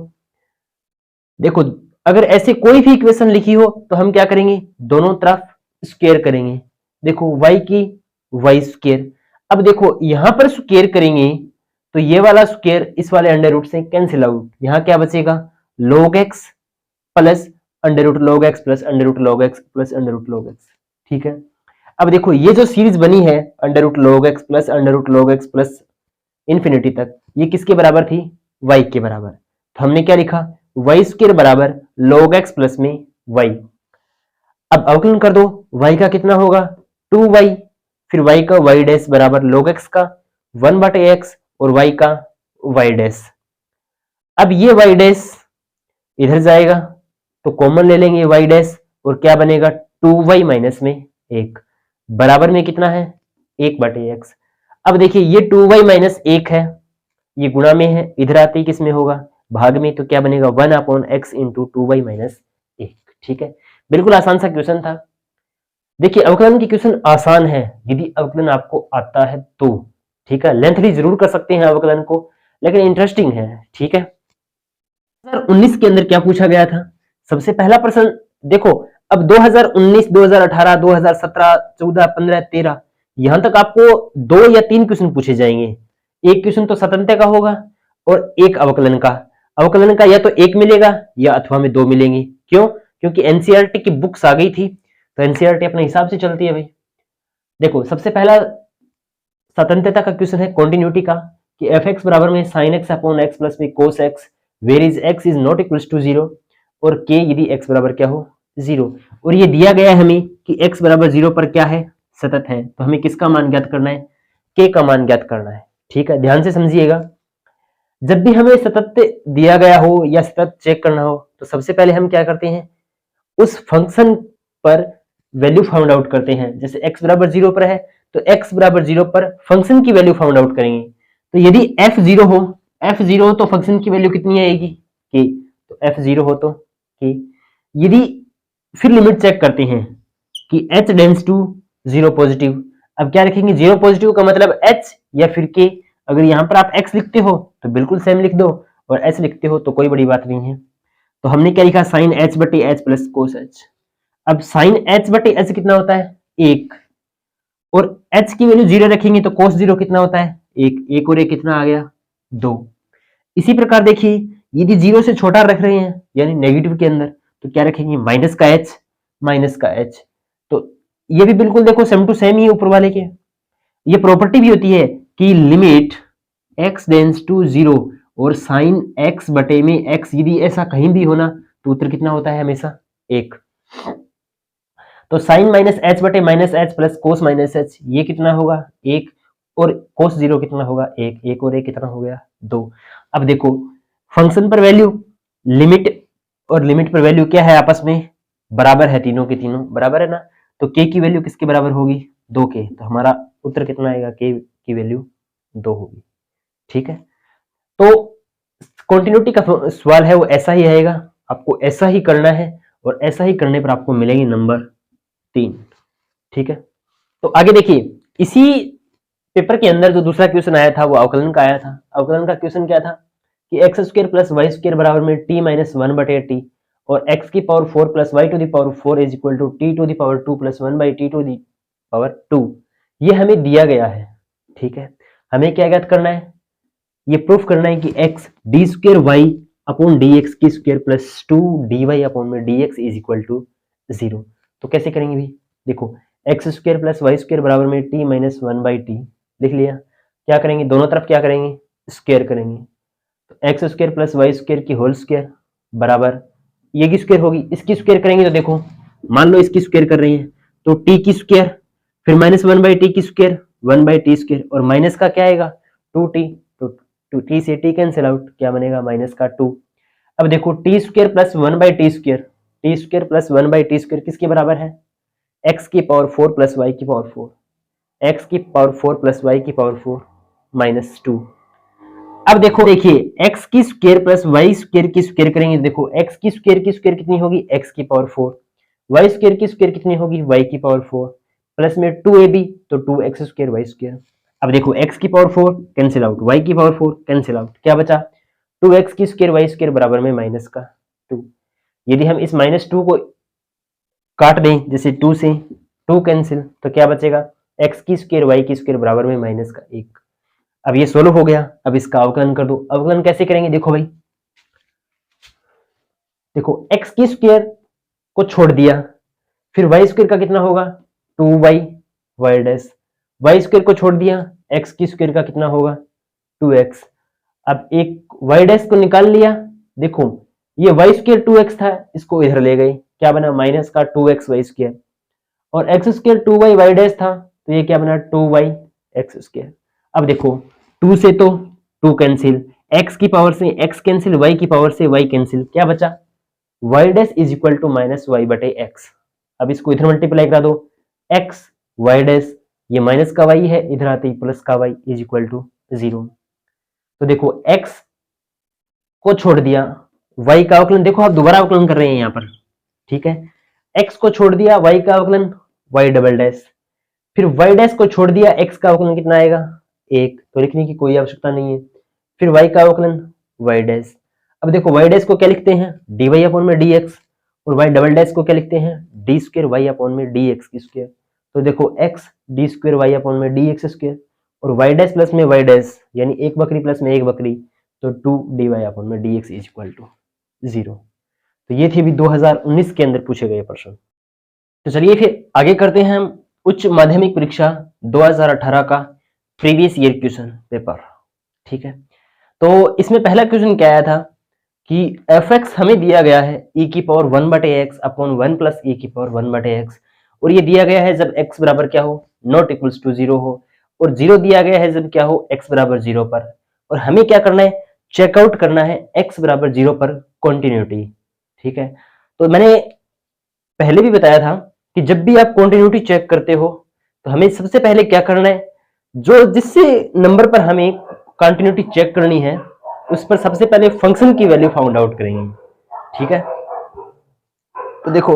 देखो अगर ऐसे कोई भी इक्वेशन लिखी हो तो हम क्या करेंगे, दोनों तरफ स्क्वायर करेंगे। देखो y की y स्क्वायर, अब देखो यहां पर स्क्वायर करेंगे तो ये वाला स्क्वायर इस वाले अंडर रूट से कैंसिल आउट, यहां क्या बचेगा log x plus under root log x plus under root log x plus under root log x। ठीक है, अब देखो ये जो सीरीज बनी है under root log x plus under root log x plus infinity तक, ये किसके बराबर थी, y के बराबर। तो हमने क्या लिखा, y स्क्वायर बराबर log x प्लस में y। अब अवकलन कर दो, y का कितना होगा 2y, फिर y का y डैश बराबर log x का 1/x और y का y डैश। अब ये y डैश इधर जाएगा तो कॉमन ले लेंगे y डैश और क्या बनेगा 2y माइनस में 1 बराबर में कितना है 1/x। अब देखिए ये 2y माइनस 1 है, ये गुणा में है, इधर आते ही किस में होगा भाग में, तो क्या बनेगा 1/x इंटू 2y माइनस 1। ठीक है, बिल्कुल आसान सा क्वेश्चन था। देखिए अवकलन की क्वेश्चन आसान है यदि अवकलन आपको आता है तो, ठीक है, लेंथली जरूर कर सकते हैं अवकलन को, लेकिन इंटरेस्टिंग है। ठीक है, 2019 के अंदर क्या पूछा गया था, सबसे पहला प्रश्न देखो, अब 2019, 2018, 2017, 14, 15, 13 यहां तक आपको 2 या 3 क्वेश्चन पूछे जाएंगे। एक क्वेश्चन तो स्वतंत्रता का होगा और एक अवकलन का। अवकलन का या तो एक मिलेगा या अथवा में 2 मिलेंगे। क्यों, क्योंकि एनसीईआरटी की बुक्स आ गई थी, तो एनसीईआरटी अपने हिसाब से चलती है भाई। देखो सबसे पहला स्वतंत्रता का क्वेश्चन है कॉन्टिन्यूटी का, कि एफ एक्स बराबर में sine X upon X plus में cos X where is X is not equals to 0 और के यदि एक्स बराबर क्या हो 0, और ये दिया गया है हमें कि एक्स बराबर 0 पर क्या है सतत है, तो हमें किसका मान ज्ञात करना है, के का मान ज्ञात करना है। ठीक है, ध्यान से समझिएगा, जब भी हमें सतत दिया गया हो या सतत चेक करना हो तो सबसे पहले हम क्या करते हैं, उस फंक्शन पर वैल्यू फाउंड आउट करते हैं। जैसे x बराबर 0 पर है तो x बराबर 0 पर फंक्शन की वैल्यू फाउंड आउट करेंगे। तो यदि f0 हो तो फंक्शन की वैल्यू कितनी आएगी k, तो f0 हो तो k। यदि फिर लिमिट चेक करते हैं कि h टेंड्स टू 0 पॉजिटिव, अब क्या लिखेंगे 0 पॉजिटिव का मतलब h या फिर k। अगर यहां पर आप x लिखते हो तो बिल्कुल सेम लिख दो और h लिखते हो तो कोई बड़ी बात नहीं है। तो हमने क्या लिखा साइन h बटे h प्लस कोस h। अब साइन h बटे h कितना होता है 1, और h की वैल्यू 0 रखेंगे तो cos 0 कितना होता है 1, 1 और 1 कितना आ गया 2। इसी प्रकार देखिए यदि 0 से छोटा रख रहे हैं यानी नेगेटिव के अंदर तो क्या रखेंगे माइनस का h। तो ये भी बिल्कुल देखो सेम टू सेम ही ऊपर वाले के। ये प्रॉपर्टी भी होती है कि लिमिट x टेंड्स टू 0 और साइन x बटे में x यदि ऐसा कहीं भी होना तो उत्तर कितना होता है हमेशा 1। तो साइन माइनस एच बटे minus H plus cos minus H ये कितना होगा 1, और कोस 0 कितना होगा 1, 1 और 1 कितना हो गया 2। अब देखो फंक्शन पर वैल्यू लिमिट और लिमिट पर वैल्यू क्या है आपस में बराबर है, तीनों के तीनों बराबर है ना, तो k की वैल्यू किसके बराबर होगी 2 के, तो हमारा उत्तर कितना आएगा k की वैल्यू 2 होगी। ठीक है, तो कॉन्टिन्यूटी का सवाल है वो ऐसा ही आएगा, आपको ऐसा ही करना है और ऐसा ही करने पर आपको मिलेगी नंबर 3। ठीक है, तो आगे देखिए इसी पेपर के अंदर जो दूसरा क्वेश्चन आया था वो अवकलन का आया था। अवकलन का क्वेश्चन क्या था कि x square plus Y square बराबर में टी माइनस 1 बटे टी और एक्स की power 4 plus y to the power 4 is equal to t to the power 2 plus 1 by t to the power 2, ये हमें दिया गया है। ठीक है, हमें क्या ज्ञात करना है, ये प्रूफ करना है कि X D square Y upon D x की square plus 2 D Y upon में D X is equal to 0। तो कैसे करेंगे भी, देखो X square plus Y square बराबर में टी माइनस 1 बाई टी लिख लिया, क्या करेंगे दोनों तरफ क्या करेंगे स्क्वायर करेंगे, तो x square plus Y square की होल स्क्वायर बराबर ये की स्क्वायर होगी, इसकी स्क्वायर करेंगे तो देखो मान लो इसकी स्क्वायर कर रही है तो टी की स्क्वायर फिर माइनस 1 बाई टी की स्क्वायर 1 बाई टी स्क्वायर और माइनस का क्या आएगा 2t, तो 2t से t कैंसिल आउट क्या बनेगा माइनस का 2। अब देखो T square plus 1 by T square plus 1 by T square किसके बराबर है x की पावर 4 प्लस y की पावर 4, x की पावर 4 प्लस y की पावर 4 माइनस 2। अब देखो देखिए x की स्क्वायर प्लस y स्क्वायर की स्क्वायर करेंगे, देखो x की स्क्वायर कितनी होगी x की पावर 4, y स्क्वायर की स्क्वायर कितनी होगी y की पावर 4 प्लस में 2ab तो 2x स्क्वायर y स्क्वायर। अब देखो x की पावर 4 कैंसिल आउट, y की पावर 4 कैंसिल आउट, क्या बचा 2x की स्क्वायर y स्क्वायर बराबर में माइनस का 2। यदि हम इस -2 को काट दें, जैसे 2 से 2 कैंसिल, तो क्या बचेगा x की स्क्वायर y की स्क्वायर बराबर में माइनस का 1। अब ये सोल्व हो गया। अब इसका अवकलन कर दो। अवकलन कैसे करेंगे, देखो भाई, देखो x की स्क्वायर को छोड़ दिया, फिर y स्क्वायर का कितना होगा 2y y dash, y square को छोड़ दिया, x की स्क्वायर का कितना होगा 2x। अब एक y डैश को निकाल लिया, देखो ये y स्क्वायर 2x था, इसको इधर ले गए, क्या बना माइनस का 2x y स्क्वायर, और x square 2y y dash था, तो ये क्या बना 2y x स्क्वायर। अब देखो 2 से तो 2 कैंसिल, x की पावर से x कैंसिल, y की पावर से y कैंसिल, क्या बचा y dash is equal to minus y बटे x। अब इसको इधर मल्टीप्लाई करा दो, x y डैश, ये माइनस का y है, इधर आते ही प्लस का y इज इक्वल टू 0। तो देखो x को छोड़ दिया, y का अवकलन, देखो आप दोबारा अवकलन कर रहे हैं यहाँ पर, ठीक है, x को छोड़ दिया, y का अवकलन y डबल डैश, फिर y डैश को छोड़ दिया, x का अवकलन कितना आएगा 1, तो लिखने की कोई आवश्यकता नहीं है, फिर y का अवकलन y डैश। अब देखो y डैश को क्या लिखते हैं dy अपॉन में dx, और y डबल डैश को क्या लिखते हैं d स्क्वायर y अपॉन में dx की स्क्वायर। तो देखो x d square y upon में dx स्क्वायर, और y डैश प्लस में y डैश, यानी एक बकरी प्लस में एक बकरी, तो 2 dy अपॉन में dx इज इक्वल टू 0। तो ये थे भी 2019 के अंदर पूछे गए प्रश्न। तो चलिए फिर आगे करते हैं हम उच्च माध्यमिक परीक्षा 2018 का प्रीवियस ईयर क्वेश्चन पेपर, ठीक है। तो इसमें पहला क्वेश्चन क्या आया था कि f(x) हमें दिया गया है e की पावर 1 बटे x अपॉन 1 प्लस e की पावर 1 बटे x, और ये दिया गया है जब x बराबर क्या हो नॉट इक्वल्स टू 0 हो, और 0 दिया गया है जब क्या हो x बराबर 0 पर, और हमें क्या करना है चेकआउट करना है x बराबर 0 पर कॉन्टिन्यूटी, ठीक है। तो मैंने पहले भी बताया था कि जब भी आप कॉन्टिन्यूटी चेक करते हो तो हमें सबसे पहले क्या करना है, जो जिससे नंबर पर हमें कॉन्टिन्यूटी चेक करनी है उस पर सबसे पहले फंक्शन की वैल्यू फाउंड आउट करेंगे, ठीक है। तो देखो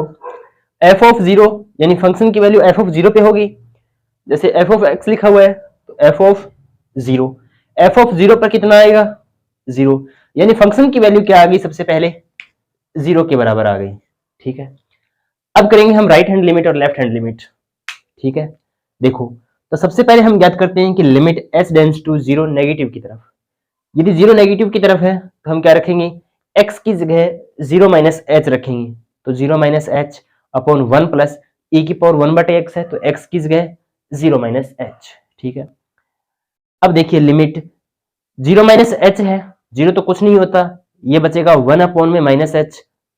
f ऑफ 0 यानी फंक्शन की वैल्यू f ऑफ 0 पे होगी, जैसे f ऑफ x लिखा हुआ है तो f ऑफ 0 पर कितना आएगा 0, यानी फंक्शन की वैल्यू क्या आ गई सबसे पहले 0 के बराबर आ गई, ठीक है। अब करेंगे हम राइट हैंड लिमिट और लेफ्ट हैंड लिमिट, ठीक है। देखो तो सबसे पहले हम ज्ञात करते हैं कि limit h tends to 0 negative की तरफ, यदि 0 नेगेटिव की तरफ है तो हम क्या रखेंगे x की जगह 0 माइनस h रखेंगे, तो 0 minus h upon 1 plus e की पावर 1 बटे x है, तो x की जगह 0 माइनस h, ठीक है। अब देखिए लिमिट 0 माइनस h है, 0 तो कुछ नहीं होता, ये बचेगा 1 अपॉन में माइनस h,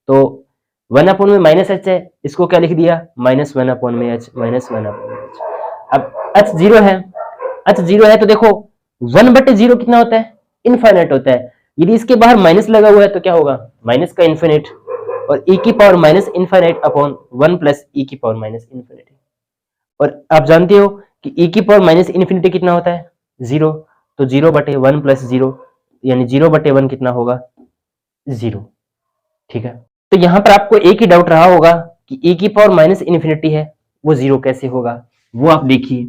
तो 1 अपॉन में माइनस h है, इसको क्या लिख दिया माइनस 1 अपॉन में h, माइनस 1 अपॉन में h। अब h 0 है, h 0 है तो देखो 1 बटे 0 कितना होता है इनफाइनाइट होता है, यदि इसके बाहर माइनस लगा हुआ है तो क्या होगा माइनस का इन्फिनिट, और e की पावर minus infinite upon 1 plus e की पावर माइनस इनफिनिटी, और आप जानते हो कि e की पावर माइनस इनफिनिटी कितना होता है 0, तो 0 बटे 1 प्लस 0 यानी 0 बटे 1 कितना होगा 0, ठीक है। तो यहां पर आपको एक ही डाउट रहा होगा कि e की पावर माइनस इन्फिनिटी है वो 0 कैसे होगा, वो आप देखिए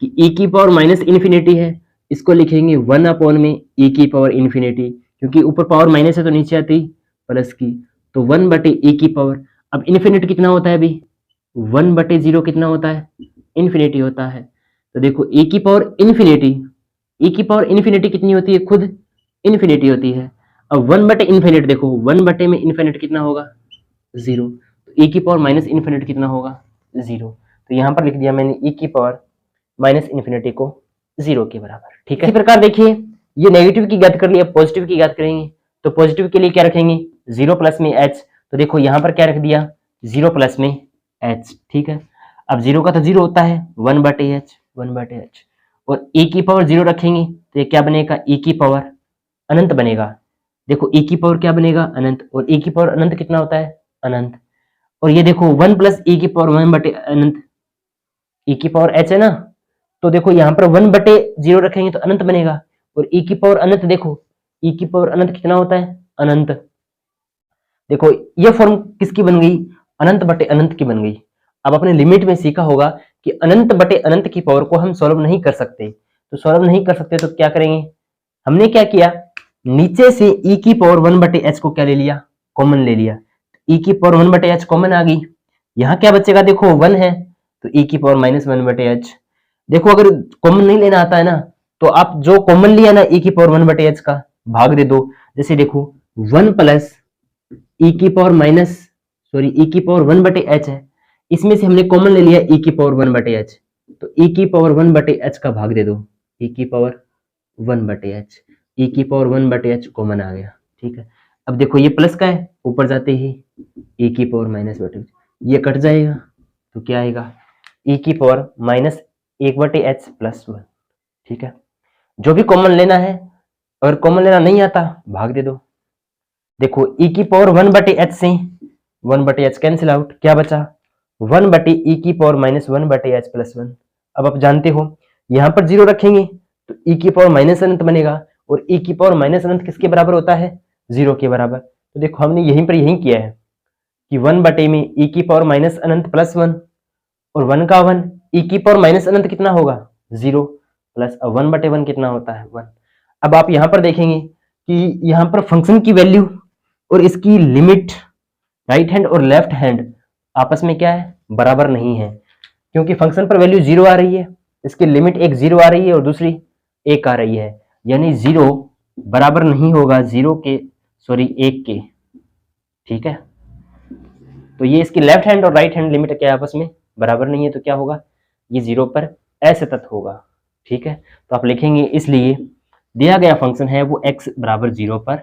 कि e की पावर माइनस इन्फिनिटी है, इसको लिखेंगे 1 अपॉन में e की पावर इन्फिनिटी, क्योंकि ऊपर पावर माइनस है तो नीचे आती प्लस की, तो 1 बटे e की पावर, अब इन्फिनिटी कितना होता है अभी 1 बटे 0 कितना होता है इन्फिनिटी होता है, तो देखो e की पावर इन्फिनिटी कितनी होती है खुद इन्फिनिटी होती है। अब 1 बटे इन्फिनिटी देखो 1 बटे में इन्फिनिटी कितना होगा 0, तो e की पावर माइनस इन्फिनिटी कितना होगा 0, तो यहां पर लिख दिया मैंने e की पावर माइनस इन्फिनिटी को 0 के बराबर, ठीक है। इसी प्रकार देखिए ये नेगेटिव की ज्ञात कर लिया, पॉजिटिव की ज्ञात करेंगे, तो पॉजिटिव के लिए क्या रखेंगे 0 प्लस में h, तो देखो यहां पर क्या रख दिया 0 प्लस में h, ठीक है। अब 0 का तो 0 होता है 1 बटे h, और e की पावर 0 रखेंगे तो ये क्या बनेगा e की पावर अनंत बनेगा, देखो e की पावर क्या बनेगा अनंत, और e की पावर अनंत कितना होता है अनंत, और ये देखो 1 प्लस e की पावर 1 बटे अनंत, e की पावर h है ना, तो देखो यहाँ पर 1 बटे 0 रखेंगे तो अनंत बनेगा, और e की पावर अनंत देखो e की पावर अनंत कितना होता है अनंत, देखो ये फॉर्म किसकी बन गई अनंत बटे अनंत की बन गई। अब अपने लिमिट में सीखा होगा कि अनंत बटे अनंत की पावर को हम सॉल्व नहीं कर सकते, तो सॉल्व नहीं कर सकते तो क्या करेंगे, हमने क्या किया, नीचे से e की पावर 1/h को क्या ले लिया, कॉमन ले लिया, e की पावर 1/h कॉमन आ गई। यहाँ क्या बचेगा, देखो 1 है तो e की पावर -1/h। देखो अगर कॉमन नहीं लेना आता है ना, तो आप जो कॉमन लिया ना e की पावर 1/h का भाग दे दो। जैसे देखो 1 प्लस e की पावर e की पावर 1/h है, इसमें से हमने कॉमन ले लिया e की पावर 1/h, तो e की पावर 1/h का भाग दे दो, e की पावर 1/h, e की पावर 1/h कॉमन आ गया। ठीक है, अब देखो ये प्लस का है, ऊपर जाते ही e की पावर -1/h, ये कट जाएगा तो क्या आएगा, e की पावर -1/h प्लस 1। ठीक है, जो भी कॉमन लेना है, अगर कॉमन लेना नहीं आता भाग दे दो। देखो e की पावर 1/h से 1/h कैंसिल आउट, क्या बचा 1/e की पावर -1/h प्लस 1। अब आप जानते हो यहां पर जीरो रखेंगे तो e की पावर माइनस अनंत बनेगा, और e की पावर माइनस अनंत किसके बराबर होता है, 0 के बराबर। तो देखो हमने यहीं पर यही किया है कि 1 में e की पावर माइनस अनंत प्लस 1, और 1 का 1, e की पावर माइनस अनंत कितना होगा 0, प्लस 1/1 कितना होता है 1। अब आप यहां पर देखेंगे कि यहां पर फंक्शन की वैल्यू और इसकी लिमिट राइट हैंड और लेफ्ट हैंड आपस में क्या है, बराबर नहीं है, क्योंकि फंक्शन पर वैल्यू 0 आ रही है, इसकी लिमिट एक 0 आ रही है और दूसरी 1 आ रही है, यानी 0 बराबर नहीं होगा 1 के। ठीक है, तो ये इसकी लेफ्ट हैंड और राइट हैंड लिमिट क्या आपस में बराबर नहीं है, तो क्या होगा, ये 0 पर असतत होगा। ठीक है, तो आप लिखेंगे इसलिए दिया गया फंक्शन है वो x बराबर 0 पर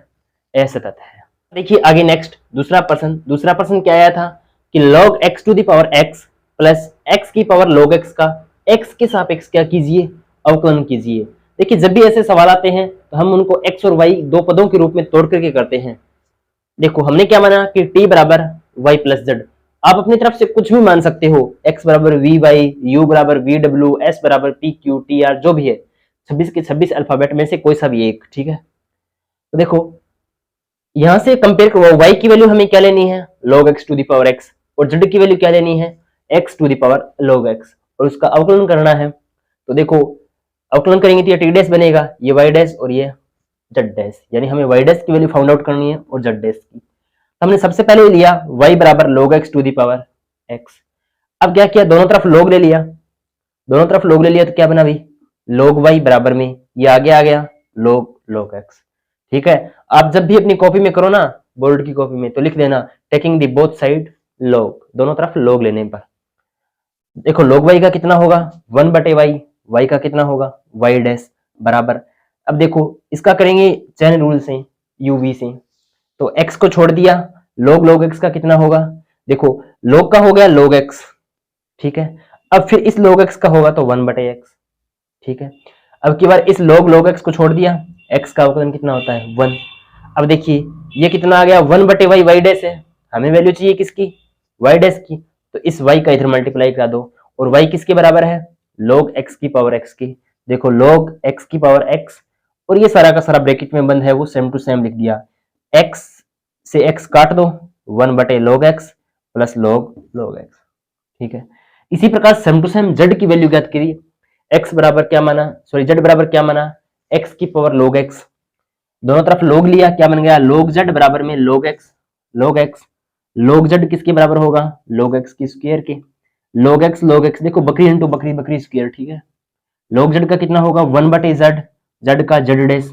असतत है। देखिए आगे नेक्स्ट दूसरा प्रश्न क्या आया था कि log x to the power x plus x की पावर log x का x के सापेक्ष क्या कीजिए, अवकलन कीजिए। देखिए जब भी ऐसे सवाल आते हैं तो हम उनको x और y दो पदों के रूप में तोड़ करके करते हैं। देखो हमने क्या माना कि t बराबर y प्लस जेड, आप अपनी तरफ से कुछ भी मान सकते हो, x बराबर वी वाई, u बराबर वी डब्ल्यू, s बराबर पी क्यू टी आर, जो भी है 26 के 26 अल्फाबेट में से कोई सा भी एक। ठीक है, तो देखो यहां से कंपेयर करो, y की वैल्यू हमें क्या लेनी है log x to the power x, और z की वैल्यू क्या लेनी है x to the power log x, और उसका अवकलन करना है। तो देखो अवकलन करेंगे तो ये t डैश बनेगा, ये y डैश और ये z डैश, यानी हमें y डैश की वैल्यू फाउंड आउट करनी है और z डैश की। हमने सबसे पहले लिया y बराबर log x to the power x। अब क्या किया, दोनों तरफ log ले लिया, तो क्या बना भाई log y बराबर में ये आगे आ गया log x। ठीक है, आप जब भी अपनी कॉपी में करो ना, बोर्ड की कॉपी में, तो लिख देना taking the both side log, दोनों तरफ log लेने पर। देखो log y का कितना होगा 1/y, y का कितना होगा y डैश बराबर। अब देखो इसका करेंगे चैन रूल से, uv से, तो x को छोड़ दिया, log x का कितना होगा, देखो log का हो गया log x। ठीक है, अब फिर इस log x का होगा तो 1/x। ठीक है, अब की बार इस log x को छोड़ दिया, x का अवकलन कितना होता है 1। अब देखिए ये कितना आ गया 1/y, y डैश है, हमें वैल्यू चाहिए किसकी y डैश की, तो इस y का इधर मल्टीप्लाई करा दो, और y किसके बराबर है log x की पावर x की। देखो log x की पावर x, और ये सारा का सारा ब्रैकेट में बंद है वो सेम टू सेम लिख दिया, x से x काट दो 1/log x plus log x। ठीक है, इसी प्रकार सेम टू सेम z की वैल्यू ज्ञात करिए, x बराबर क्या माना, z बराबर क्या माना x की पावर log x, दोनों तरफ log लिया, क्या बन गया log z बराबर में log x log z किसके बराबर होगा log x की स्क्वायर के, log x देखो बकरी इंटू बकरी स्क्वायर। ठीक है, log z का कितना होगा 1/z, z का z डैश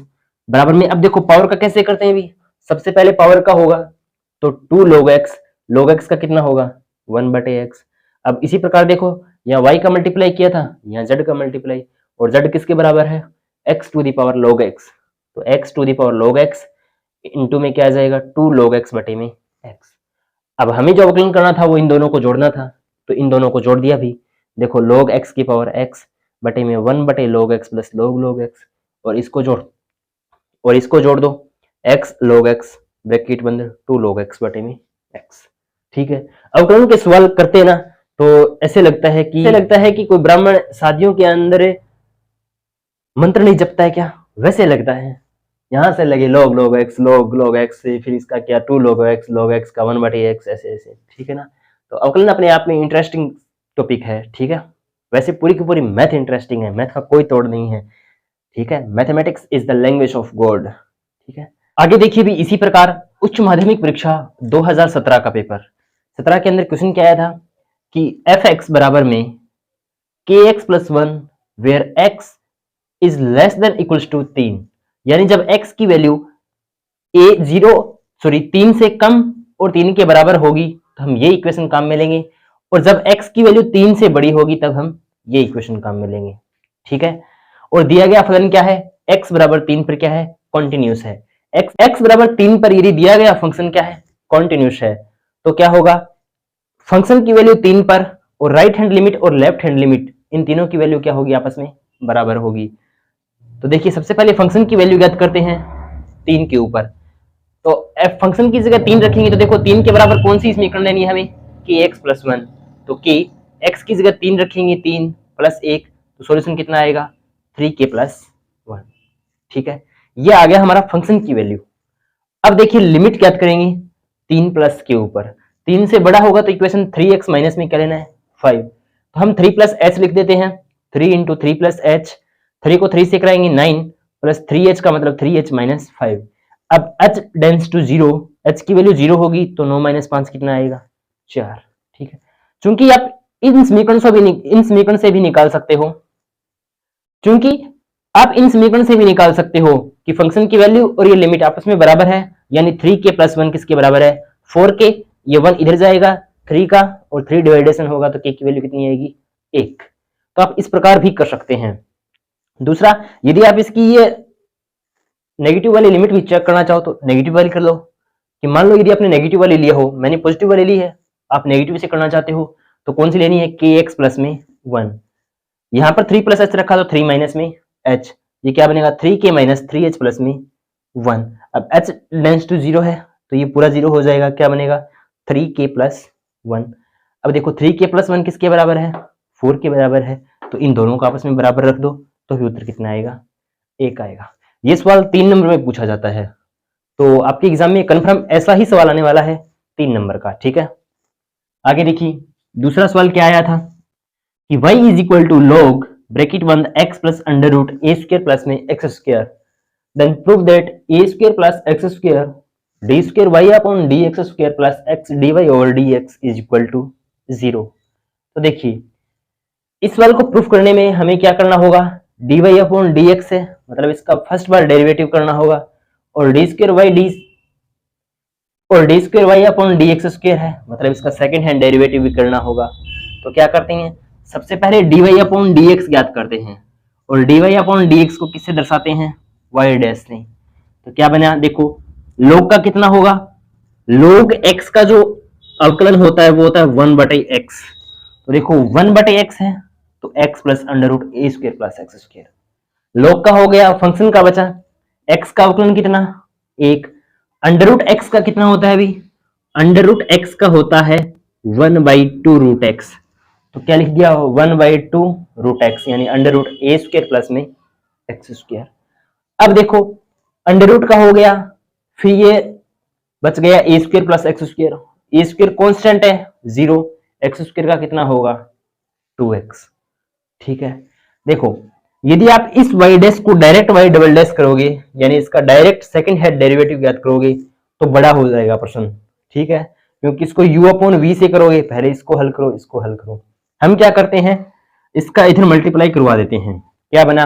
बराबर में। अब देखो पावर का कैसे करते हैं भी, सबसे पहले पावर का होगा तो 2 log x का कितना होगा 1/x। अब इसी प्रकार देखो यहाँ y का मल्टीप्लाई किया था, यहाँ z का मल्टीप्लाई, और z किसके बराबर है x to the power log x, तो x to the power log x into में क्या आ जाएगा 2 log x बटे में x। अब हमें जो अवकलन करना था वो इन दोनों को जोड़ना था, तो इन दोनों को जोड़ दिया भी। देखो log x की पावर x बटे में 1/log x plus log x, और इसको जोड़ दो x log x ब्रैकेट बंद 2 log x बटे में x। ठीक है, अवकलन के सवाल करते हैं ना तो ऐसे लगता है कि कोई ब्राह्मण शादियों के अंदर मंत्र नहीं जपता है क्या, वैसे लगता है। यहां से लगे log x से फिर इसका क्या 2 log x का 1/x ऐसे। ठीक है ना, तो अवकलन अपने आप में इंटरेस्टिंग टॉपिक है। ठीक है, वैसे पूरी की पूरी मैथ इंटरेस्टिंग है, मैथ का कोई तोड़ नहीं है, ठीक है, mathematics is the language of God. ठीक है, आगे देखिए भी इसी प्रकार उच्च माध्यमिक परीक्षा 2017 का पेपर 17 के अंदर क्वेश्चन क्या आया था कि एफ एक्स बराबर में के x plus one where x is less than equals to 3, यानी जब x की वैल्यू तीन से कम और 3 के बराबर होगी तो हम ये इक्वेशन काम में लेंगे, और जब x की वैल्यू 3 से बड़ी होगी तब हम ये इक्वेशन काम में लेंगे। ठीक है, और दिया गया फलन क्या है, x बराबर 3 पर क्या है, कॉन्टिन्यूस है। x बराबर 3 पर यदि दिया गया फंक्शन क्या है, कॉन्टिन्यूस है, तो क्या होगा, फंक्शन की वैल्यू 3 पर और राइट हैंड लिमिट और लेफ्ट हैंड लिमिट इन तीनों की वैल्यू क्या होगी, आपस में बराबर होगी। तो देखिए सबसे पहले फंक्शन की वैल्यू ज्ञात करते हैं 3 के ऊपर, तो f फंक्शन की जगह 3 रखेंगे तो देखो 3 के बराबर कौन सी समीकरण लेनी है हमें, कि x प्लस 1, तो k x की जगह 3 रखेंगे 3 प्लस 1, तो सॉल्यूशन कितना आएगा 3k प्लस 1। ठीक है, ये आ गया हमारा फंक्शन की वैल्यू। अब देखिए लिमिट ज्ञात करेंगे 3 प्लस के ऊपर, 3 से बड़ा होगा तो इक्वेशन 3x माइनस में क्या लेना है 5, तो हम 3 प्लस h लिख देते हैं, 3 इंटू 3 प्लस h, 3 को 3 से कराएंगे 9 प्लस 3h का मतलब 3h माइनस 5। अब h टेंड्स टू 0, h की वैल्यू 0 होगी तो 9 माइनस 5 कितना आएगा 4। ठीक है, चूंकि आप इन समीकरण से भी निकाल सकते हो, चूंकि आप इन समीकरण से भी निकाल सकते हो कि फंक्शन की वैल्यू और ये लिमिट आपस में बराबर है, यानी 3k प्लस 1 किसके बराबर है 4k, ये 1 इधर जाएगा 3 का और 3 डिवाइडेशन होगा तो k की वैल्यू कितनी आएगी 1। तो आप इस प्रकार भी कर सकते हैं। दूसरा, यदि आप इसकी ये नेगेटिव वाली लिमिट भी चेक करना चाहो तो नेगेटिव वाली कर लो, कि मान लो यदि आपने नेगेटिव वाली लिया हो, मैंने पॉजिटिव वाली ली है, आप नेगेटिव से करना चाहते हो तो कौन सी लेनी है, के एक्स प्लस में 1, यहां पर 3 प्लस एच रखा तो 3 माइनस में एच, ये क्या बनेगा 3k माइनस 3h प्लस में 1। अब h टेंड्स टू 0 है तो ये पूरा 0 हो जाएगा, क्या बनेगा 3k प्लस 1। अब देखो 3k प्लस 1 किसके बराबर है 4 के बराबर है, तो इन दोनों को आपस में बराबर रख दो तो फिर उत्तर कितना आएगा 1 आएगा। ये सवाल 3 नंबर में पूछा जाता है, तो आपके एग्जाम में कंफर्म ऐसा ही सवाल आने वाला है 3 नंबर का। ठीक है, आगे देखिए दूसरा सवाल क्या आया था कि y is equal to log bracket 1 x plus under root A square plus में x square, then prove that A square plus x square D square Y upon D x square plus X D Y over D X is equal to 0। तो देखिए इस सवाल को proof करने में हमें क्या करना होगा, d Y upon D x है, मतलब इसका फर्स्ट बार डेरिवेटिव करना होगा, और d square Y upon D x square है, मतलब इसका सेकंड हैंड डेरिवेटिव भी करना होगा। तो क्या करते हैं, सबसे पहले d Y upon D x ज्ञात करते हैं, और d Y upon D x को किससे दर्शाते हैं वाई डैश से। तो क्या बना, देखो log का कितना होगा, log x का जो अवकलन होता है वो होता है 1/x, तो देखो 1/x है तो x प्लस अंडर रूट ए square plus x square, log का हो गया, फंक्शन का बचा, x का अवकलन कितना 1, अंडर रूट x का कितना होता है अभी, अंडर रूट x का होता है 1/2 रूट x, तो क्या लिख दिया 1/2 रूट x, यानी अंडर रूट ए स्क्वायर प्लस में एक्स स्क्वायर। अब देखो अंडर रूट का हो गया, फिर ये बच गया ए स्क्वायर प्लस एक्स स्क्वायर, ए स्क्वायर कॉन्स्टेंट है 0, एक्स स्क्वायर का कितना होगा 2x। ठीक है, देखो यदि आप इस y डैश को डायरेक्ट y डबल डैश करोगे, यानी इसका डायरेक्ट सेकंड हेड डेरिवेटिव ज्ञात करोगे तो बड़ा हो जाएगा प्रश्न। ठीक है, क्योंकि इसको u अपॉन v से करोगे, पहले इसको हल करो इसको हल करो। हम क्या करते हैं, इसका इधर मल्टीप्लाई करवा देते हैं, क्या बना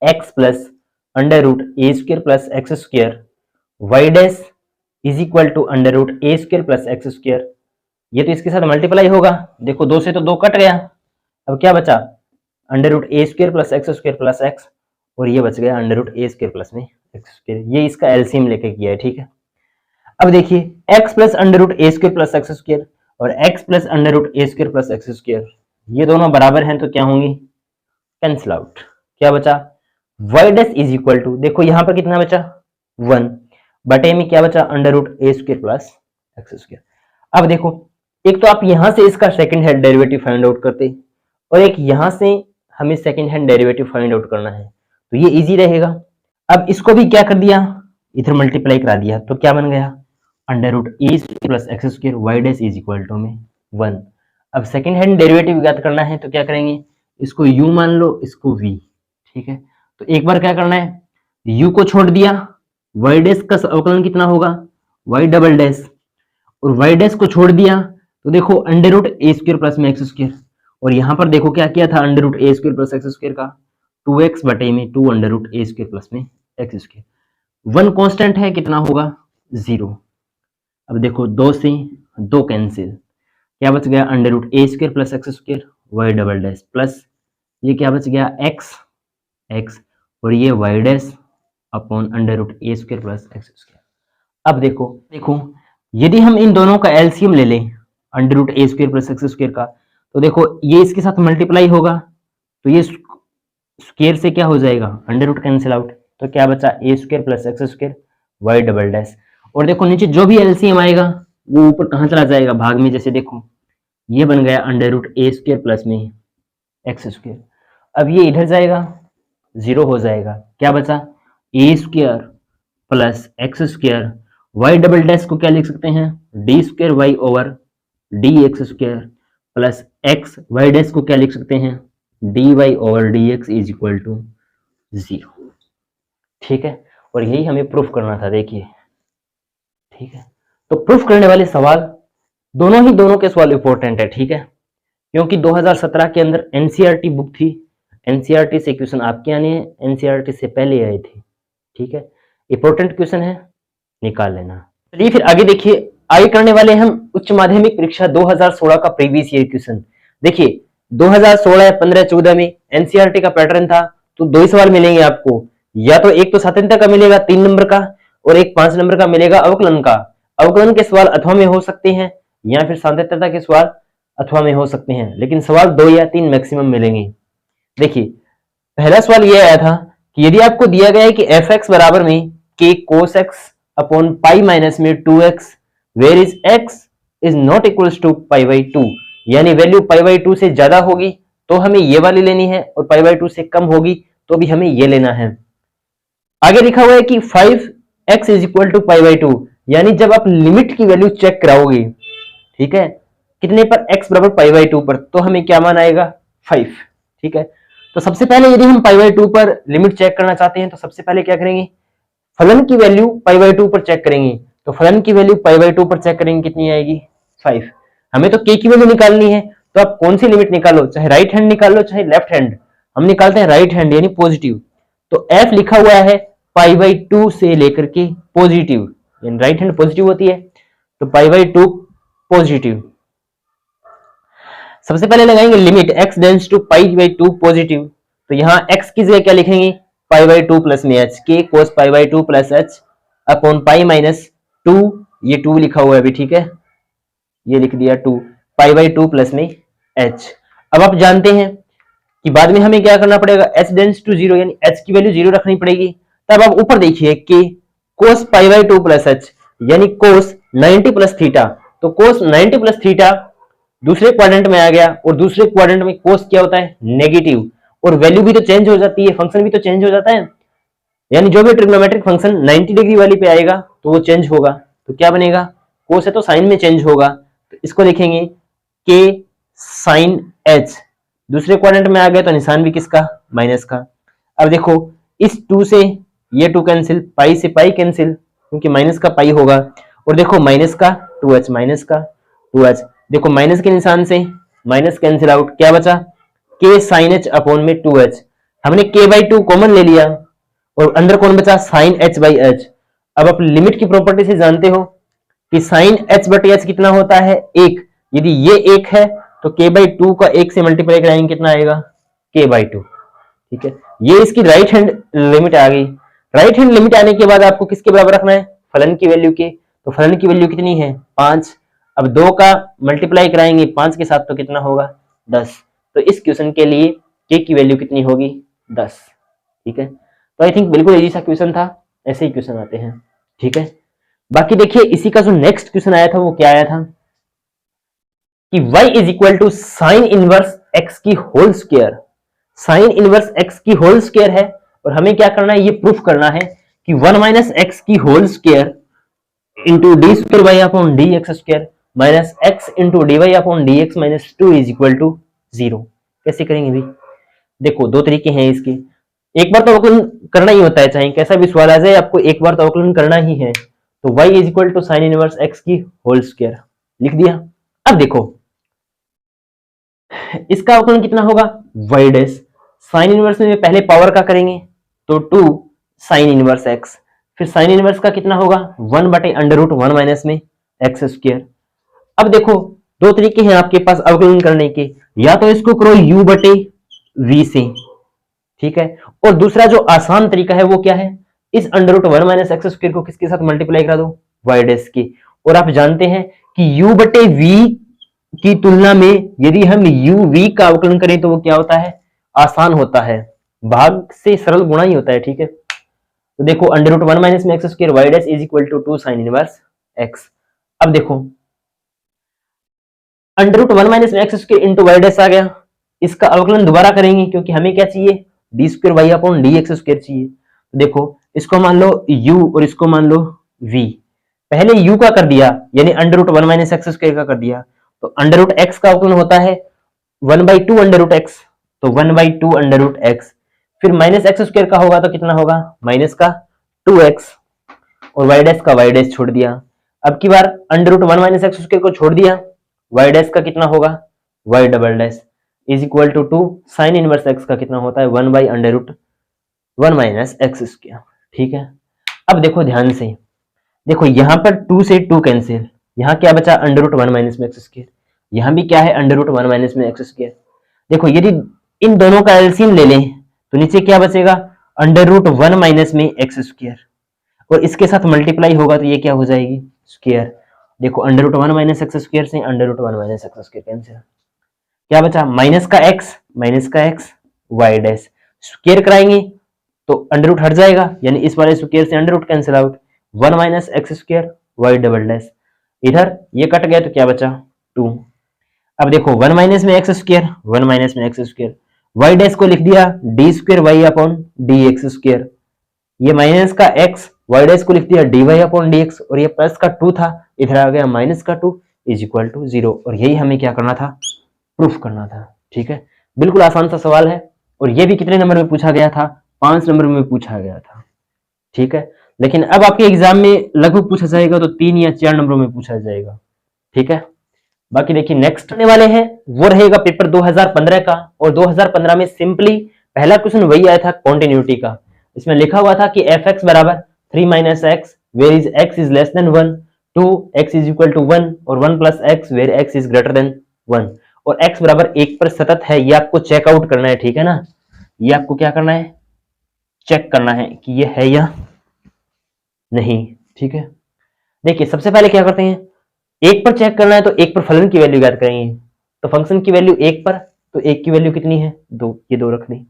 x plus under root A square plus x square Y dash is equal to under root A square plus x square, ये तो इसके साथ मल्टीप्लाई होगा, देखो 2 से तो 2 कट गया, अब क्या बचा अंडर रूट ए स्क्वायर प्लस एक्स, और ये बच गया अंडर रूट ए स्क्वायर प्लस में एक्स स्क्वायर, ये इसका एलसीएम लेके किया है। ठीक है, अब देखिए x प्लस अंडर रूट ए स्क्वायर प्लस एक्स स्क्वायर और x प्लस अंडर रूट ए स्क्वायर प्लस एक्स स्क्वायर, ये दोनों बराबर हैं तो क्या होंगी कैंसिल आउट, क्या बचा y dash is equal to, देखो यहाँ पर कितना बचा 1 बटे में क्या बचा अंडर रूट ए स्क्वायर प्लस एक्स स्क्वायर। अब देखो एक तो आप यहां से इसका second hand derivative find out करते, और एक यहां से हमें second hand derivative find out करना है, तो ये इजी रहेगा। अब इसको भी क्या कर दिया, इधर मल्टीप्लाई करा दिया, तो क्या बन गया under root A square plus x square Y dash is equal to में 1। अब सेकंड हैंड डेरिवेटिव ज्ञात करना है तो क्या करेंगे, इसको u मान लो इसको v। ठीक है, तो एक बार क्या करना है, u को छोड़ दिया, y डैश का अवकलन कितना होगा, y डबल डैश, और y डैश को छोड़ दिया तो देखो अंडर रूट ए स्क्वायर प्लस में एक्स स्क्वायर, और यहां पर देखो क्या किया था, अंडर रूट ए स्क्वायर प्लस एक्स स्क्वायर का 2x बटे में 2 अंडर रूट ए स्क्वायर प्लस में एक्स स्क्वायर। वन कांस्टेंट है कितना होगा, 0। अब देखो 2 से 2 कैंसिल, क्या बच गया, अंडर रूट ए square plus x square Y double dash plus ये क्या बच गया, एक्स और ये Y dash upon under root ए स्क्वायर प्लस एक्स स्क्वायर। अब देखो यदि हम इन दोनों का एलसीएम ले लें अंडर रूट ए स्क्वायर प्लस एक्स स्क्वायर का, तो देखो ये इसके साथ मल्टीप्लाई होगा तो ये स्क्वायर से क्या हो जाएगा, अंडर रूट कैंसिल आउट, तो क्या बचा, A square plus x square Y double dash, और देखो नीचे जो भी एलसीएम आएगा वो ऊपर कहाँ चला जाएगा, भाग में, जैसे देखो ये बन गया अंडर रूट ए स्क्वायर प्लस में एक्स स्क्वायर। अब ये इधर जाएगा 0 हो जाएगा, क्या बचा, A square plus x square Y double dash को क्या लिख सकते हैं, D square Y over D x square plus X Y dash को क्या लिख सकते हैं, D Y over D X is equal to 0। ठीक है, और यही हमें प्रूफ करना था, देखिए। ठीक है, तो प्रूफ करने वाले सवाल दोनों के सवाल इंपॉर्टेंट है, ठीक है, क्योंकि 2017 के अंदर एनसीईआरटी बुक थी, एनसीईआरटी से क्वेश्चन आपके आने हैं, एनसीईआरटी से पहले आए थे। ठीक है, इंपॉर्टेंट क्वेश्चन है, निकाल लेना। चलिए फिर आगे देखिए, आगे करने वाले हम उच्च माध्यमिक परीक्षा 2016 का प्रीवियस ईयर क्वेश्चन। देखिए 2016, 15, 14 में एनसीईआरटी का पैटर्न था, तो 2 ही सवाल मिलेंगे आपको, या तो एक तो सातत्यता का मिलेगा 3 नंबर का, और एक 5 नंबर का मिलेगा अवकलन का। अवकलन के सवाल अथवा में हो सकते हैं या फिर सातत्यता के सवाल अथवा में हो सकते हैं, लेकिन सवाल 2 या 3 मैक्सिमम मिलेंगे। देखिए पहला सवाल यह आया था कि यदि आपको दिया गया है कि एफ एक्स बराबर में के cos x upon pi minus में 2x where is x is not equals to pi by 2, यानी वैल्यू पाई बाई 2 से ज्यादा होगी तो हमें ये वाली लेनी है, और पाई बाई 2 से कम होगी तो भी हमें ये लेना है। आगे लिखा हुआ है कि 5x is equal to pi by 2, यानी जब आप लिमिट की वैल्यू चेक कराओगे, ठीक है, कितने पर, x बराबर पाई बाई 2 पर, तो हमें क्या मान आएगा, 5। ठीक है, तो सबसे पहले यदि हम पाई बाई 2 पर लिमिट चेक करना चाहते हैं तो सबसे पहले क्या करेंगे, फलन की वैल्यू पाई बाई 2 पर चेक करेंगे। तो फलन की वैल्यू पाई बाई 2 पर चेक करेंगे, कितनी आएगी, 5। हमें तो k की वैल्यू निकालनी है, तो आप कौन सी लिमिट निकालो, चाहे राइट हैंड निकाल लो चाहे लेफ्ट हैंड, हम निकालते हैं राइट हैंड यानी पॉजिटिव। तो f लिखा हुआ है पाई बाई 2 से लेकर के पॉजिटिव, यानी राइट हैंड पॉजिटिव होती है, तो पाई बाई 2 पॉजिटिव। सबसे पहले लगाएंगे limit x tends to pi by 2 positive, तो यहाँ x की जगह क्या लिखेंगे, पाई बाई 2 प्लस में h, k cos pi by 2 plus h upon pi minus 2, ये 2 लिखा हुआ है अभी, ठीक है, ये लिख दिया 2 पाई बाई 2 प्लस में h। अब आप जानते हैं कि बाद में हमें क्या करना पड़ेगा, h टेंड्स टू 0, यानी h की वैल्यू 0 रखनी पड़ेगी। तब आप ऊपर देखिए k cos pi by 2 plus h, यानी कोस 90 प्लस थीटा, तो कोस 90 प्लस थीटा दूसरे क्वाड्रेंट में आ गया, और दूसरे क्वाड्रेंट में कोस क्या होता है, नेगेटिव, और वैल्यू भी तो चेंज हो जाती है, फंक्शन भी तो चेंज हो जाता है, यानी जो भी ट्रिग्नोमेट्रिक फंक्शन 90 डिग्री वाली पे आएगा तो वो चेंज होगा, तो क्या बनेगा, कोस है तो साइन में चेंज होगा, तो इसको लिखेंगे k साइन h, दूसरे क्वाड्रेंट में आ गया तो निशान भी किसका, माइनस का। अब देखो इस 2 से ये 2 कैंसिल, पाई से पाई कैंसिल, क्योंकि माइनस का पाई होगा, और देखो माइनस का 2h, माइनस का 2h, देखो माइनस के निशान से माइनस कैंसिल आउट, क्या बचा, k साइन h अपॉन में 2h, हमने k बाई 2 कॉमन ले लिया, और अंदर कौन बचा, साइन h बाई h। अब आप लिमिट की प्रॉपर्टी से जानते हो कि साइन h बटे h कितना होता है, 1, यदि ये 1 है तो k बाई 2 का 1 से मल्टीप्लाई कराएंगे, कितना आएगा, k बाई 2। ठीक है, ये इसकी राइट हैंड लिमिट आ गई। राइट हैंड लिमिट आने के बाद आपको किसके बराबर रखना है, फलन की वैल्यू के, तो फलन की वैल्यू कितनी है, 5। अब 2 का मल्टीप्लाई कराएंगे 5 के साथ तो कितना होगा, 10। तो इस क्वेश्चन के लिए k की वैल्यू कितनी होगी, 10। ठीक है, तो आई थिंक बिल्कुल इजी सा क्वेश्चन था, ऐसे ही क्वेश्चन आते हैं। ठीक है, बाकी देखिए इसी का जो नेक्स्ट क्वेश्चन आया था वो क्या आया था कि y is equal to sine inverse x की whole square, sine inverse x की होल स्क्वायर है, और हमें क्या करना है, ये प्रूफ करना है कि 1 माइनस एक्स की whole square into d square Y upon D x square minus x into d Y upon D x minus 2 is equal to 0। कैसे करेंगे भी, देखो 2 तरीके हैं इसके। एक बार तो अवकलन करना ही होता है, चाहे कैसा भी सवाल आ जाए आपको एक बार तो अवकलन करना ही है। तो y is equal to sine inverse x की होल स्क्वायर लिख दिया। अब देखो इसका अवकलन कितना होगा, y डैश साइन इनवर्स में पहले पावर का करेंगे तो 2 साइन इनवर्स x, फिर साइन इनवर्स का कितना होगा 1 बटे अंडर रूट 1 माइनस में x स्क्वायर। अब देखो दो तरीके हैं आपके पास अवकलन करने के, या तो इसको करो u बटे v से, ठीक है, और दूसरा जो आसान तरीका है वो क्या है, इस under root 1 minus x square को किसके साथ मल्टीप्लाई करा दो, y डैश के। और आप जानते हैं कि u बटे v की तुलना में यदि हम u v का अवकलन करें तो वो क्या होता है, आसान होता है, भाग से सरल गुणा ही होता है, ठीक है। तो देखो अंडर रूट 1 माइनस में x square y dash is equal to 2 sine inverse x। अब देखो अंडर रूट 1 माइनस में x square into y dash आ गया, इसका अवकलन दोबारा करेंगे क्योंकि हमें क्या चाहिए, D square Y upon D x square चाहिए। देखो इसको मान लो u और इसको मान लो v, पहले u का कर दिया यानी under root 1 minus x square का कर दिया, तो अंडर रूट x का अवकलन होता है 1/2 अंडर रूट x, तो 1/2 अंडर रूट x, फिर माइनस एक्स स्क्वायर का होगा तो कितना होगा माइनस का 2x, और y डैश का y डैश छोड़ दिया। अब की बार under root 1 minus x square को छोड़ दिया, y डैश का कितना होगा y double dash is equal to 2 sine inverse x का कितना होता है 1 by under root 1 minus x square, ठीक है। अब देखो ध्यान से, देखो यहां पर 2 से 2 कैंसिल, यहां क्या बचा अंडर रूट 1 माइनस में एक्स स्क्वायर, यहां भी क्या है अंडर रूट 1 माइनस में एक्स स्क्वायर। देखो यदि इन दोनों का एलसीएम ले लें तो नीचे क्या बचेगा अंडर रूट 1 माइनस में एक्स स्क्वायर, और इसके साथ मल्टीप्लाई होगा तो ये क्या हो जाएगी स्क्वायर। देखो under root 1 minus x square से under root 1 minus x square cancel, क्या बचा माइनस का x y डैश, स्क्वायर कराएंगे तो अंडर रूट हट जाएगा यानी इस वाले स्क्वायर से under root cancel out, 1 minus x square y double dash, इधर ये कट गया तो क्या बचा 2। अब देखो 1 माइनस में एक्स स्क्वायर 1 माइनस में एक्स स्क्वायर, y डैश को लिख दिया d square Y upon D x square, ये माइनस का x y डैश को लिख दिया d Y upon D x, और ये प्लस का 2 था इधर आ गया माइनस का 2 इज इक्वल टू 0, और यही हमें क्या करना था प्रूफ करना था, ठीक है। बिल्कुल आसान सा सवाल है, और ये भी कितने नंबर में पूछा गया था 5 नंबर में पूछा गया था, ठीक है। लेकिन अब आपके एग्जाम में लगभग पूछा जाएगा तो 3 या 4 नंबरों में पूछा जाएगा, ठीक है। बाकी देखिए नेक्स्ट आने वाले हैं वो रहेगा पेपर 2015 का, और 2015 में सिंपली पहला क्वेश्चन वही आया था कॉन्टिन्यूटी का। इसमें लिखा हुआ था कि f(x) बराबर 3 minus x where is x is less than 1, 2x is equal to 1 और 1 plus x where x is greater than 1, और x बराबर 1 पर सतत है, ये आपको चेकआउट करना है, ठीक है ना। ये आपको क्या करना है चेक करना है कि ये है या नहीं, ठीक है। देखिए सबसे पहले क्या करते हैं, 1 पर चेक करना है तो 1 पर फलन की वैल्यू ज्ञात करेंगे, तो फंक्शन की वैल्यू 1 पर, तो 1 की वैल्यू कितनी है 2, ये 2 रख दी।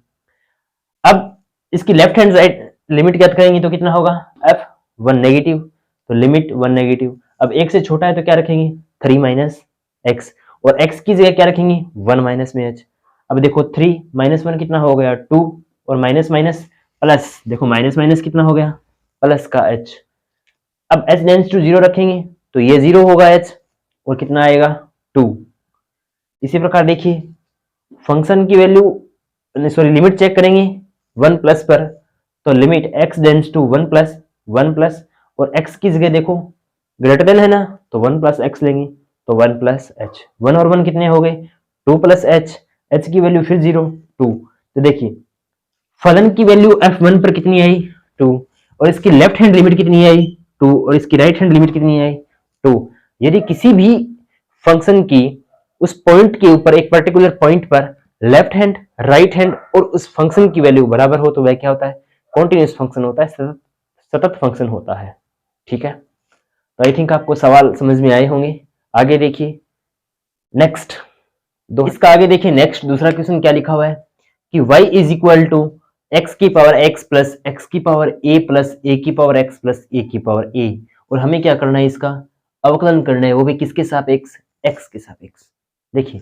अब इसकी लेफ्ट हैंड साइड लिमिट ज्ञात करेंगे तो कितना होगा f(1) नेगेटिव, तो लिमिट 1 नेगेटिव। अब 1 से छोटा है तो क्या रखेंगे 3 माइनस एक्स, और x की जगह क्या रखेंगे 1 माइनस में h। अब देखो 3 माइनस 1 कितना हो गया 2, और माइनस माइनस प्लस, देखो माइनस माइनस कितना हो गया प्लस का h। अब h टेंड्स टू 0 रखेंगे तो ये 0 होगा h, और कितना आएगा 2। इसी प्रकार देखिए फंक्शन की वैल्यू सॉरी लिमिट चेक करेंगे 1 प्लस पर, तो limit x tends to 1 plus 1 plus, और x की जगह देखो ग्रेटर देन है ना तो 1 प्लस x लेंगे, तो 1 प्लस h, 1 और 1 कितने हो गए 2 प्लस h, h की वैल्यू फिर 0 2। तो देखिए फलन की वैल्यू f(1) पर कितनी आई 2, और इसकी लेफ्ट हैंड लिमिट कितनी आई 2, और इसकी राइट हैंड लिमिट कितनी आई 2। यदि किसी भी फंक्शन की उस पॉइंट के ऊपर एक पर्टिकुलर पॉइंट पर लेफ्ट हैंड राइट हैंड और उस फंक्शन की वैल्यू बराबर हो तो वह क्या होता है कॉन्टिन्यूअस फंक्शन होता है, सतत फंक्शन होता है, ठीक है। तो आई थिंक आपको सवाल समझ में आए होंगे। आगे देखिए नेक्स्ट इसका आगे देखिए नेक्स्ट दूसरा क्वेश्चन क्या लिखा हुआ है कि y is equal to x की पावर x प्लस एक्स की पावर a प्लस a की पावर x प्लस a की पावर a, और हमें क्या करना है इसका अवकलन करना है, वो भी किसके सापेक्ष x के सापेक्ष। देखिए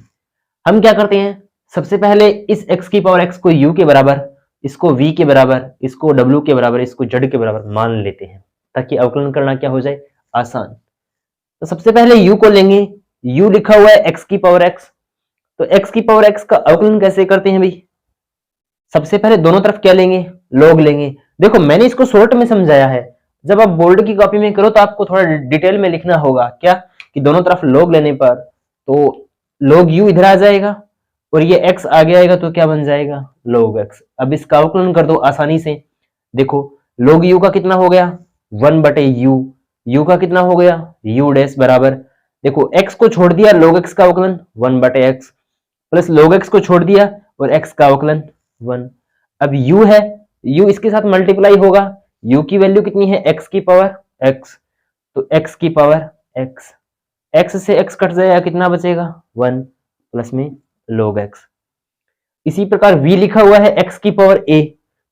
हम क्या करते हैं सबसे पहले इस x की पावर x को u के बराबर, इसको v के बराबर, इसको w के बराबर, इसको z के बराबर मान लेते हैं ताकि अवकलन करना क्या हो जाए आसान। तो सबसे पहले u को लेंगे, u लिखा हुआ है x की पावर x, तो x की पावर x का अवकलन कैसे करते हैं भाई, सबसे पहले दोनों तरफ क्या लेंगे, लॉग लेंगे। देखो मैंने इसको शॉर्ट में समझाया है, जब आप बोर्ड की कॉपी में करो तो आपको थोड़ा डिटेल में लिखना होगा, क्या कि दोनों तरफ लॉग लेने पर तो log u इधर आ जाएगा और ये x आगे आएगा तो क्या बन जाएगा, log x। अब इसका अवकलन कर दो आसानी से। देखो log u का कितना हो गया 1/u, u का कितना हो गया u डैश बराबर, देखो x को छोड़ दिया log x का अवकलन 1/x प्लस log x को छोड़ दिया और x का अवकलन 1। अब u है, u इसके साथ मल्टीप्लाई होगा, u की वैल्यू कितनी है x की पावर x, तो x की पावर x, x से x कट जाएगा कितना बचेगा 1 प्लस में log x। इसी प्रकार v लिखा हुआ है x की पावर a,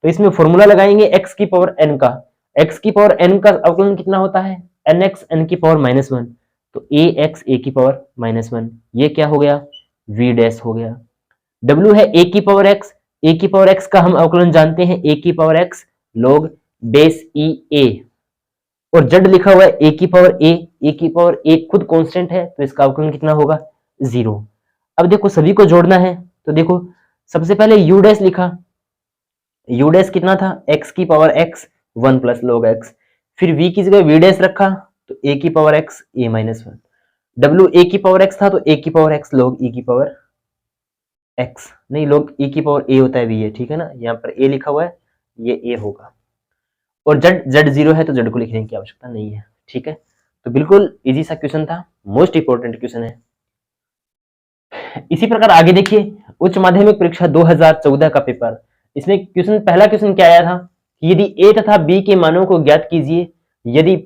तो इसमें फॉर्मूला लगाएंगे x की पावर n का, x की पावर n का अवकलन कितना होता है nx n की पावर -1, तो ax a की पावर -1, ये क्या हो गया v डैश हो गया। w है a की पावर x, a की पावर x का हम अवकलन जानते हैं a की power x log base e a, और z लिखा हुआ है a की पावर a की पावर a खुद कांस्टेंट है तो इसका अवकलन कितना होगा 0। अब देखो सभी को जोड़ना है, तो देखो सबसे पहले u डैश लिखा, u डैश कितना था x की power x 1 plus log x, फिर v की जगह v डैश रखा तो a की power x a -1, w a की पावर x था तो a की पावर x log e की पावर x, नहीं log e की पावर a होता है v है, ठीक है ना, यहाँ पर a लिखा हुआ है ये a होगा, और z 0 है तो z को लिखने की आवश्यकता नहीं है, ठीक है। तो बिल्कुल इजी सा क्वेश्चन था, मोस्ट इंपोर्टेंट क्वेश्चन है। इसी प्रकार आगे देखिए उच्च माध्यमिक परीक्षा 2014 का पेपर, इसमें क्वेश्चन पहला क्वेश्चन क्या आया था कि यदि a तथा b के मानों को ज्ञात कीजिए, यदि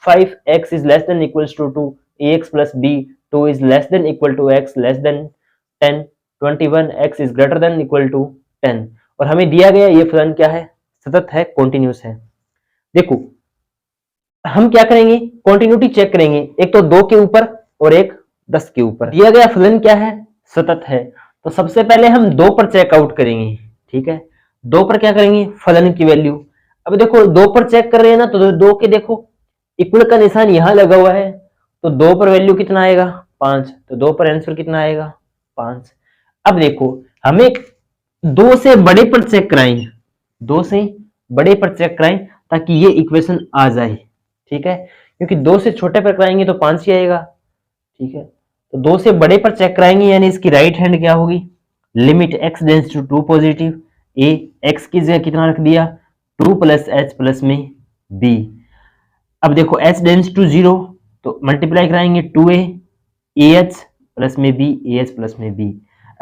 5x is less than equals to 2, ax plus b 2 is less than equal to x less than 10, 21 x is greater than equal to 10, और हमें दिया गया ये फलन क्या है सतत है, कॉन्टिन्यूस है। देखो हम क्या करेंगे कॉन्टिन्यूटी चेक करेंगे, एक तो 2 के ऊपर और एक 10 के ऊपर, दिया गया फलन क्या है सतत है, तो सबसे पहले हम 2 पर चेकआउट करेंगे, ठीक है। 2 पर क्या करेंगे फलन की वैल्यू, अब देखो 2 पर चेक कर रहे हैं ना, तो 2 के देखो इक्वल का निशान यहां लगा हुआ है, तो 2 पर वैल्यू कितना आएगा 5, तो 2 पर आंसर कितना आएगा 5। अब देखो हमें 2 से बड़े पर चेक कराएं, 2 से बड़े पर चेक कराएं ताकि ये इक्वेशन आ जाए, ठीक है, क्योंकि 2 से छोटे पर कराएंगे तो 5 ही आएगा, ठीक है। तो 2 से बड़े पर चेक कराएंगे यानी इसकी राइट हैंड क्या होगी, limit x tends to 2 positive a, x की जगह कितना रख दिया 2 प्लस h प्लस में b। अब देखो h टेंड्स टू 0 तो मल्टीप्लाई कराएंगे 2a ah प्लस में b as प्लस में b।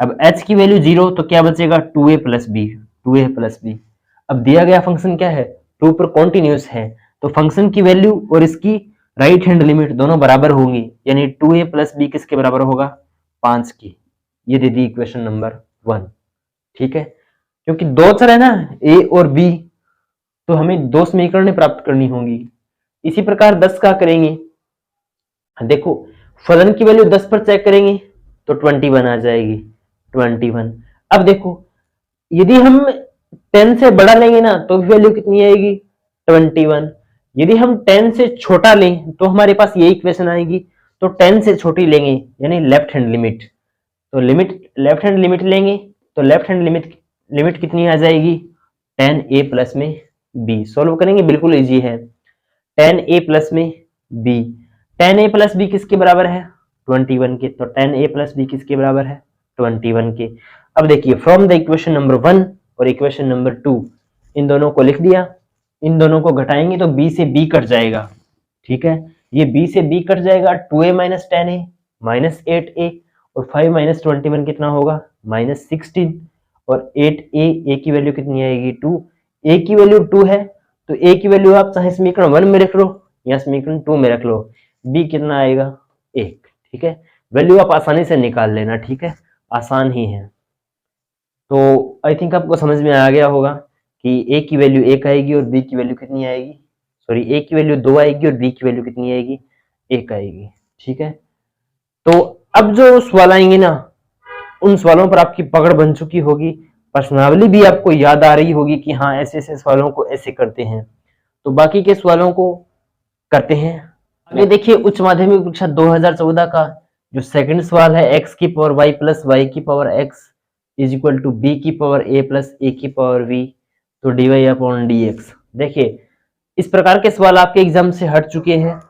अब h की वैल्यू 0 तो क्या बचेगा 2a plus b, 2a plus b। अब दिया गया फंक्शन क्या है 2 पर कॉन्टिन्यूस है, तो फंक्शन की वैल्यू और इसकी राइट हैंड लिमिट दोनों बराबर होंगी, यानी 2a प्लस b किसके बराबर होगा 5 की, ये दे दी इक्वेशन नंबर 1, ठीक है। क्योंकि 2 चर है ना a और b, तो हमें 2 समीकरणें प्राप्त करनी होंगी। इसी प्रकार 10 का करेंगे, देखो फलन की वैल्यू 10 पर चेक करेंगे तो 21 आ जाएगी 21। अब देखो यदि हम 10 से बड़ा लेंगे ना तो वैल्यू कितनी आएगी 21, यदि हम 10 से छोटा लें तो हमारे पास ये इक्वेशन आएगी, तो 10 से छोटी लेंगे यानी लेफ्ट हैंड लिमिट, तो लेफ्ट हैंड लिमिट लेंगे तो लेफ्ट हैंड लिमिट कितनी आ जाएगी 10a प्लस में b। सॉल्व करेंगे बिल्कुल इजी है, 10a प्लस में b, 10a प्लस b किसके बराबर है 21 के, तो 10a प्लस b किसके बराबर है 21 के। अब देखिए फ्रॉम द इक्वेशन नंबर 1 और इक्वेशन नंबर 2 इन दोनों को लिख दिया, इन दोनों को घटाएंगे तो b से b कट जाएगा, ठीक है, ये b से b कट जाएगा 2a minus 10a minus 8a और 5 माइनस 21 कितना होगा माइनस 16, और 8a की वैल्यू कितनी आएगी 2, a की वैल्यू 2 है तो a की वैल्यू आप चाहे समीकरण 1 में रख लो या समीकरण 2 में रख लो, b कितना आएगा 1, ठीक है। वैल्यू आप आसानी से निकाल लेना, ठीक है, आसान ही है। तो आई थिंक आपको समझ में आ गया होगा कि a की वैल्यू 1 आएगी और b की वैल्यू कितनी आएगी, सॉरी a की वैल्यू 2 आएगी और b की वैल्यू कितनी आएगी 1 आएगी, ठीक है। तो अब जो सवाल आएंगे ना उन सवालों पर आपकी पकड़ बन चुकी होगी, प्रश्नावली भी आपको याद आ रही होगी कि हाँ ऐसे ऐसे सवालों को ऐसे करते हैं। तो बाकी के सवालों को करते हैं। आगे देखिए उच्च माध्यमिक परीक्षा 2014 का जो सेकंड सवाल है x की पावर y प्लस y की power x is equal to b की पावर ए प्लस ए की पावर वी, तो d Y upon D x. देखिए इस प्रकार के सवाल आपके एग्जाम से हट चुके हैं,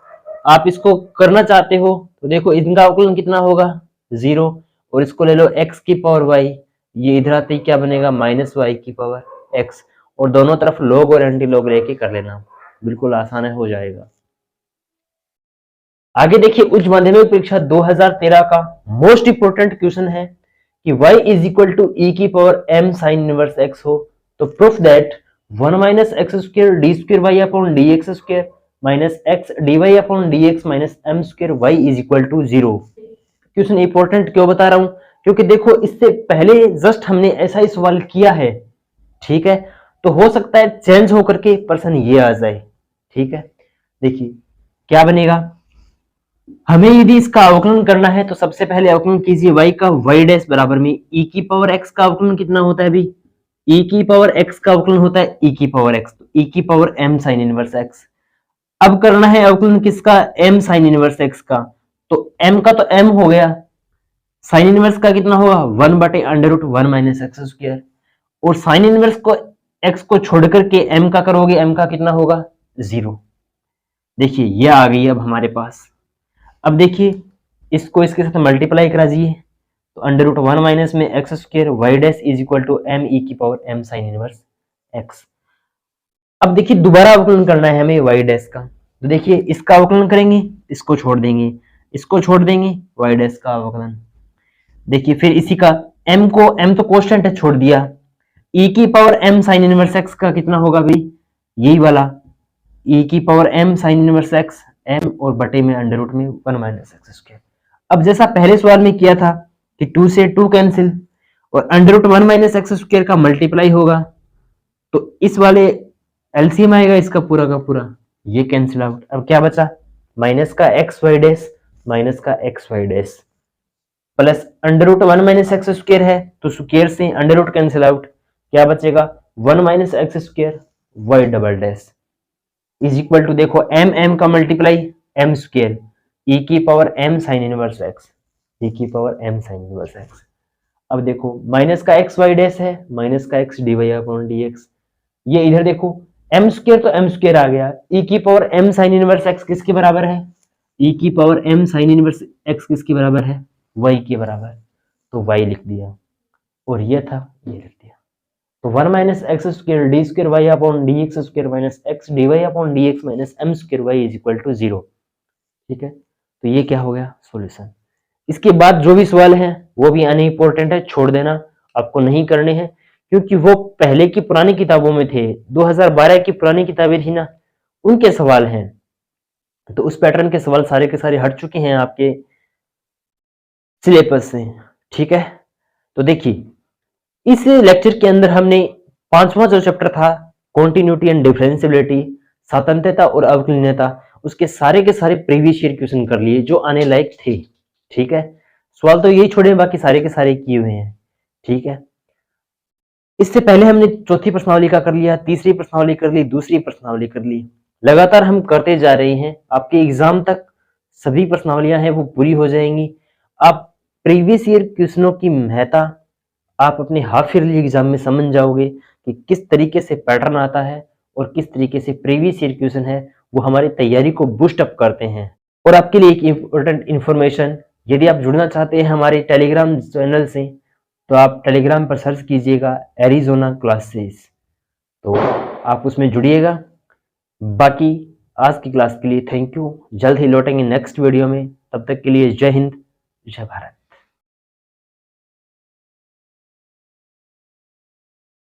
आप इसको करना चाहते हो तो देखो इनका अवकलन कितना होगा 0, और इसको ले लो x की पावर y, ये इधर आते ही क्या बनेगा माइनस वाई की पावर x, और दोनों तरफ लॉग और एंटी लॉग लेके कर लेना, बिल्कुल आसान हो जाएगा। आगे देखिए उच्च माध्यमिक परीक्षा 2013 का मोस्ट इंपोर्टेंट क्वेश्चन है कि y is equal to e की power m sine inverse x हो, तो proof that 1 minus x square D square Y upon D x square minus x D Y upon D x minus m square y is equal to 0। Question important क्यों बता रहा हूं, क्योंकि देखो इससे पहले जस्ट हमने ऐसा ही सवाल किया है, ठीक है, तो हो सकता है चेंज होकर के पर्सन ये आ जाए, ठीक है। देखिए क्या बनेगा, हमें यदि इसका अवकलन करना है तो सबसे पहले अवकलन कीजिए y का y डैश बराबर में e की पावर x का अवकलन कितना होता है अभी, e की पावर x का अवकलन होता है e की पावर x, तो e की power m sine inverse x। अब करना है अवकलन किसका, m साइन इनवर्स x का, तो m का तो m हो गया, साइन इनवर्स का कितना होगा 1 बटे under root 1 minus x square, और साइन इनवर्स को x को छोड़ करके m का करोगे, m का कितना होगा 0। देखिए ये आ गई अब हमारे पास। अब देखिए इसको इसके साथ मल्टीप्लाई करा दीजिए, तो अंडर रूट 1 माइनस में x square Y dash is equal to M E की power m sine inverse x। अब देखिए दोबारा अवकलन करना है हमें y डैश का, तो देखिए इसका अवकलन करेंगे, इसको छोड़ देंगे, इसको छोड़ देंगे, y डैश का अवकलन। देखिए फिर इसी का m तो कांस्टेंट है छोड़ दिया, e की power m sine inverse x का कितना होगा भाई, यही वाला e की power m sine inverse x, m और बटे में अंडर रूट में 1 माइनस एक्स स्क्वायर। अब जैसा पहले सवाल में किया था कि 2 से 2 कैंसिल और under root 1 minus x square का मल्टीप्लाई होगा, तो इस वाले एलसीएम आएगा इसका पूरा का पूरा, ये कैंसिल आउट। अब क्या बचा, माइनस का एक्स वाई डैश माइनस का x Y dash plus under root 1 minus x square है, तो स्क्वायर से अंडर रूट कैंसिल आउट, क्या बचेगा 1 minus x square Y double dash is equal to देखो m का मल्टीप्लाई m स्क्वायर e की power m sine inverse x, e की power m sine inverse x। अब देखो माइनस का x y डैश है माइनस का x dy अपॉन dx, ये इधर देखो m स्क्वायर तो m स्क्वायर आ गया, e की power m sine inverse x किसके बराबर है, e की power m sine inverse x किसके बराबर है, y के बराबर, तो y लिख दिया, और ये था ये लिख दिया, तो 1 minus x square D square Y upon D x square minus x D Y upon D x minus m square y is equal to 0। ठीक है, तो ये क्या हो गया सॉल्यूशन। इसके बाद जो भी सवाल हैं वो भी अनइम्पोर्टेंट है, छोड़ देना, आपको नहीं करने हैं, क्योंकि वो पहले की पुरानी किताबों में थे, 2012 की पुरानी किताबें थी ना, उनके सवाल हैं, तो उस पैटर्न के सवाल सारे के सारे हट चुके हैं आपके सिलेबस से। ठीक है, तो देखिए इस लेक्चर के अंदर हमने 5वां जो चैप्टर था कॉन्टिन्यूटी एंड डिफरेंशियबिलिटी, सातत्यता और अवकलनीयता, उसके सारे के सारे प्रीवियस ईयर क्वेश्चन कर लिए जो आने लायक थे। ठीक है, सवाल तो यही छोड़े, बाकी सारे के सारे किए हुए हैं। ठीक है, इससे पहले हमने चौथी प्रश्नावली का कर लिया, तीसरी प्रश्नावली कर ली, दूसरी प्रश्नावली कर ली, लगातार हम करते जा रहे हैं। आपके एग्जाम तक सभी प्रश्नावलियां हैं वो पूरी हो जाएंगी। आप प्रीवियस ईयर क्वेश्चनों की महत्ता आप अपने हाफ ईयरली एग्जाम में समझ जाओगे कि किस तरीके से पैटर्न आता है और किस तरीके से प्रीवियस ईयर क्वेश्चन है वो हमारी तैयारी को बूस्ट अप करते हैं। और आपके लिए एक इम्पोर्टेंट इन्फॉर्मेशन, यदि आप जुड़ना चाहते हैं हमारे टेलीग्राम चैनल से तो आप टेलीग्राम पर सर्च कीजिएगा एरिजोना क्लासेस, तो आप उसमें जुड़िएगा। बाकी आज की क्लास के लिए थैंक यू, जल्द ही लौटेंगे नेक्स्ट वीडियो में, तब तक के लिए जय हिंद जय भारत।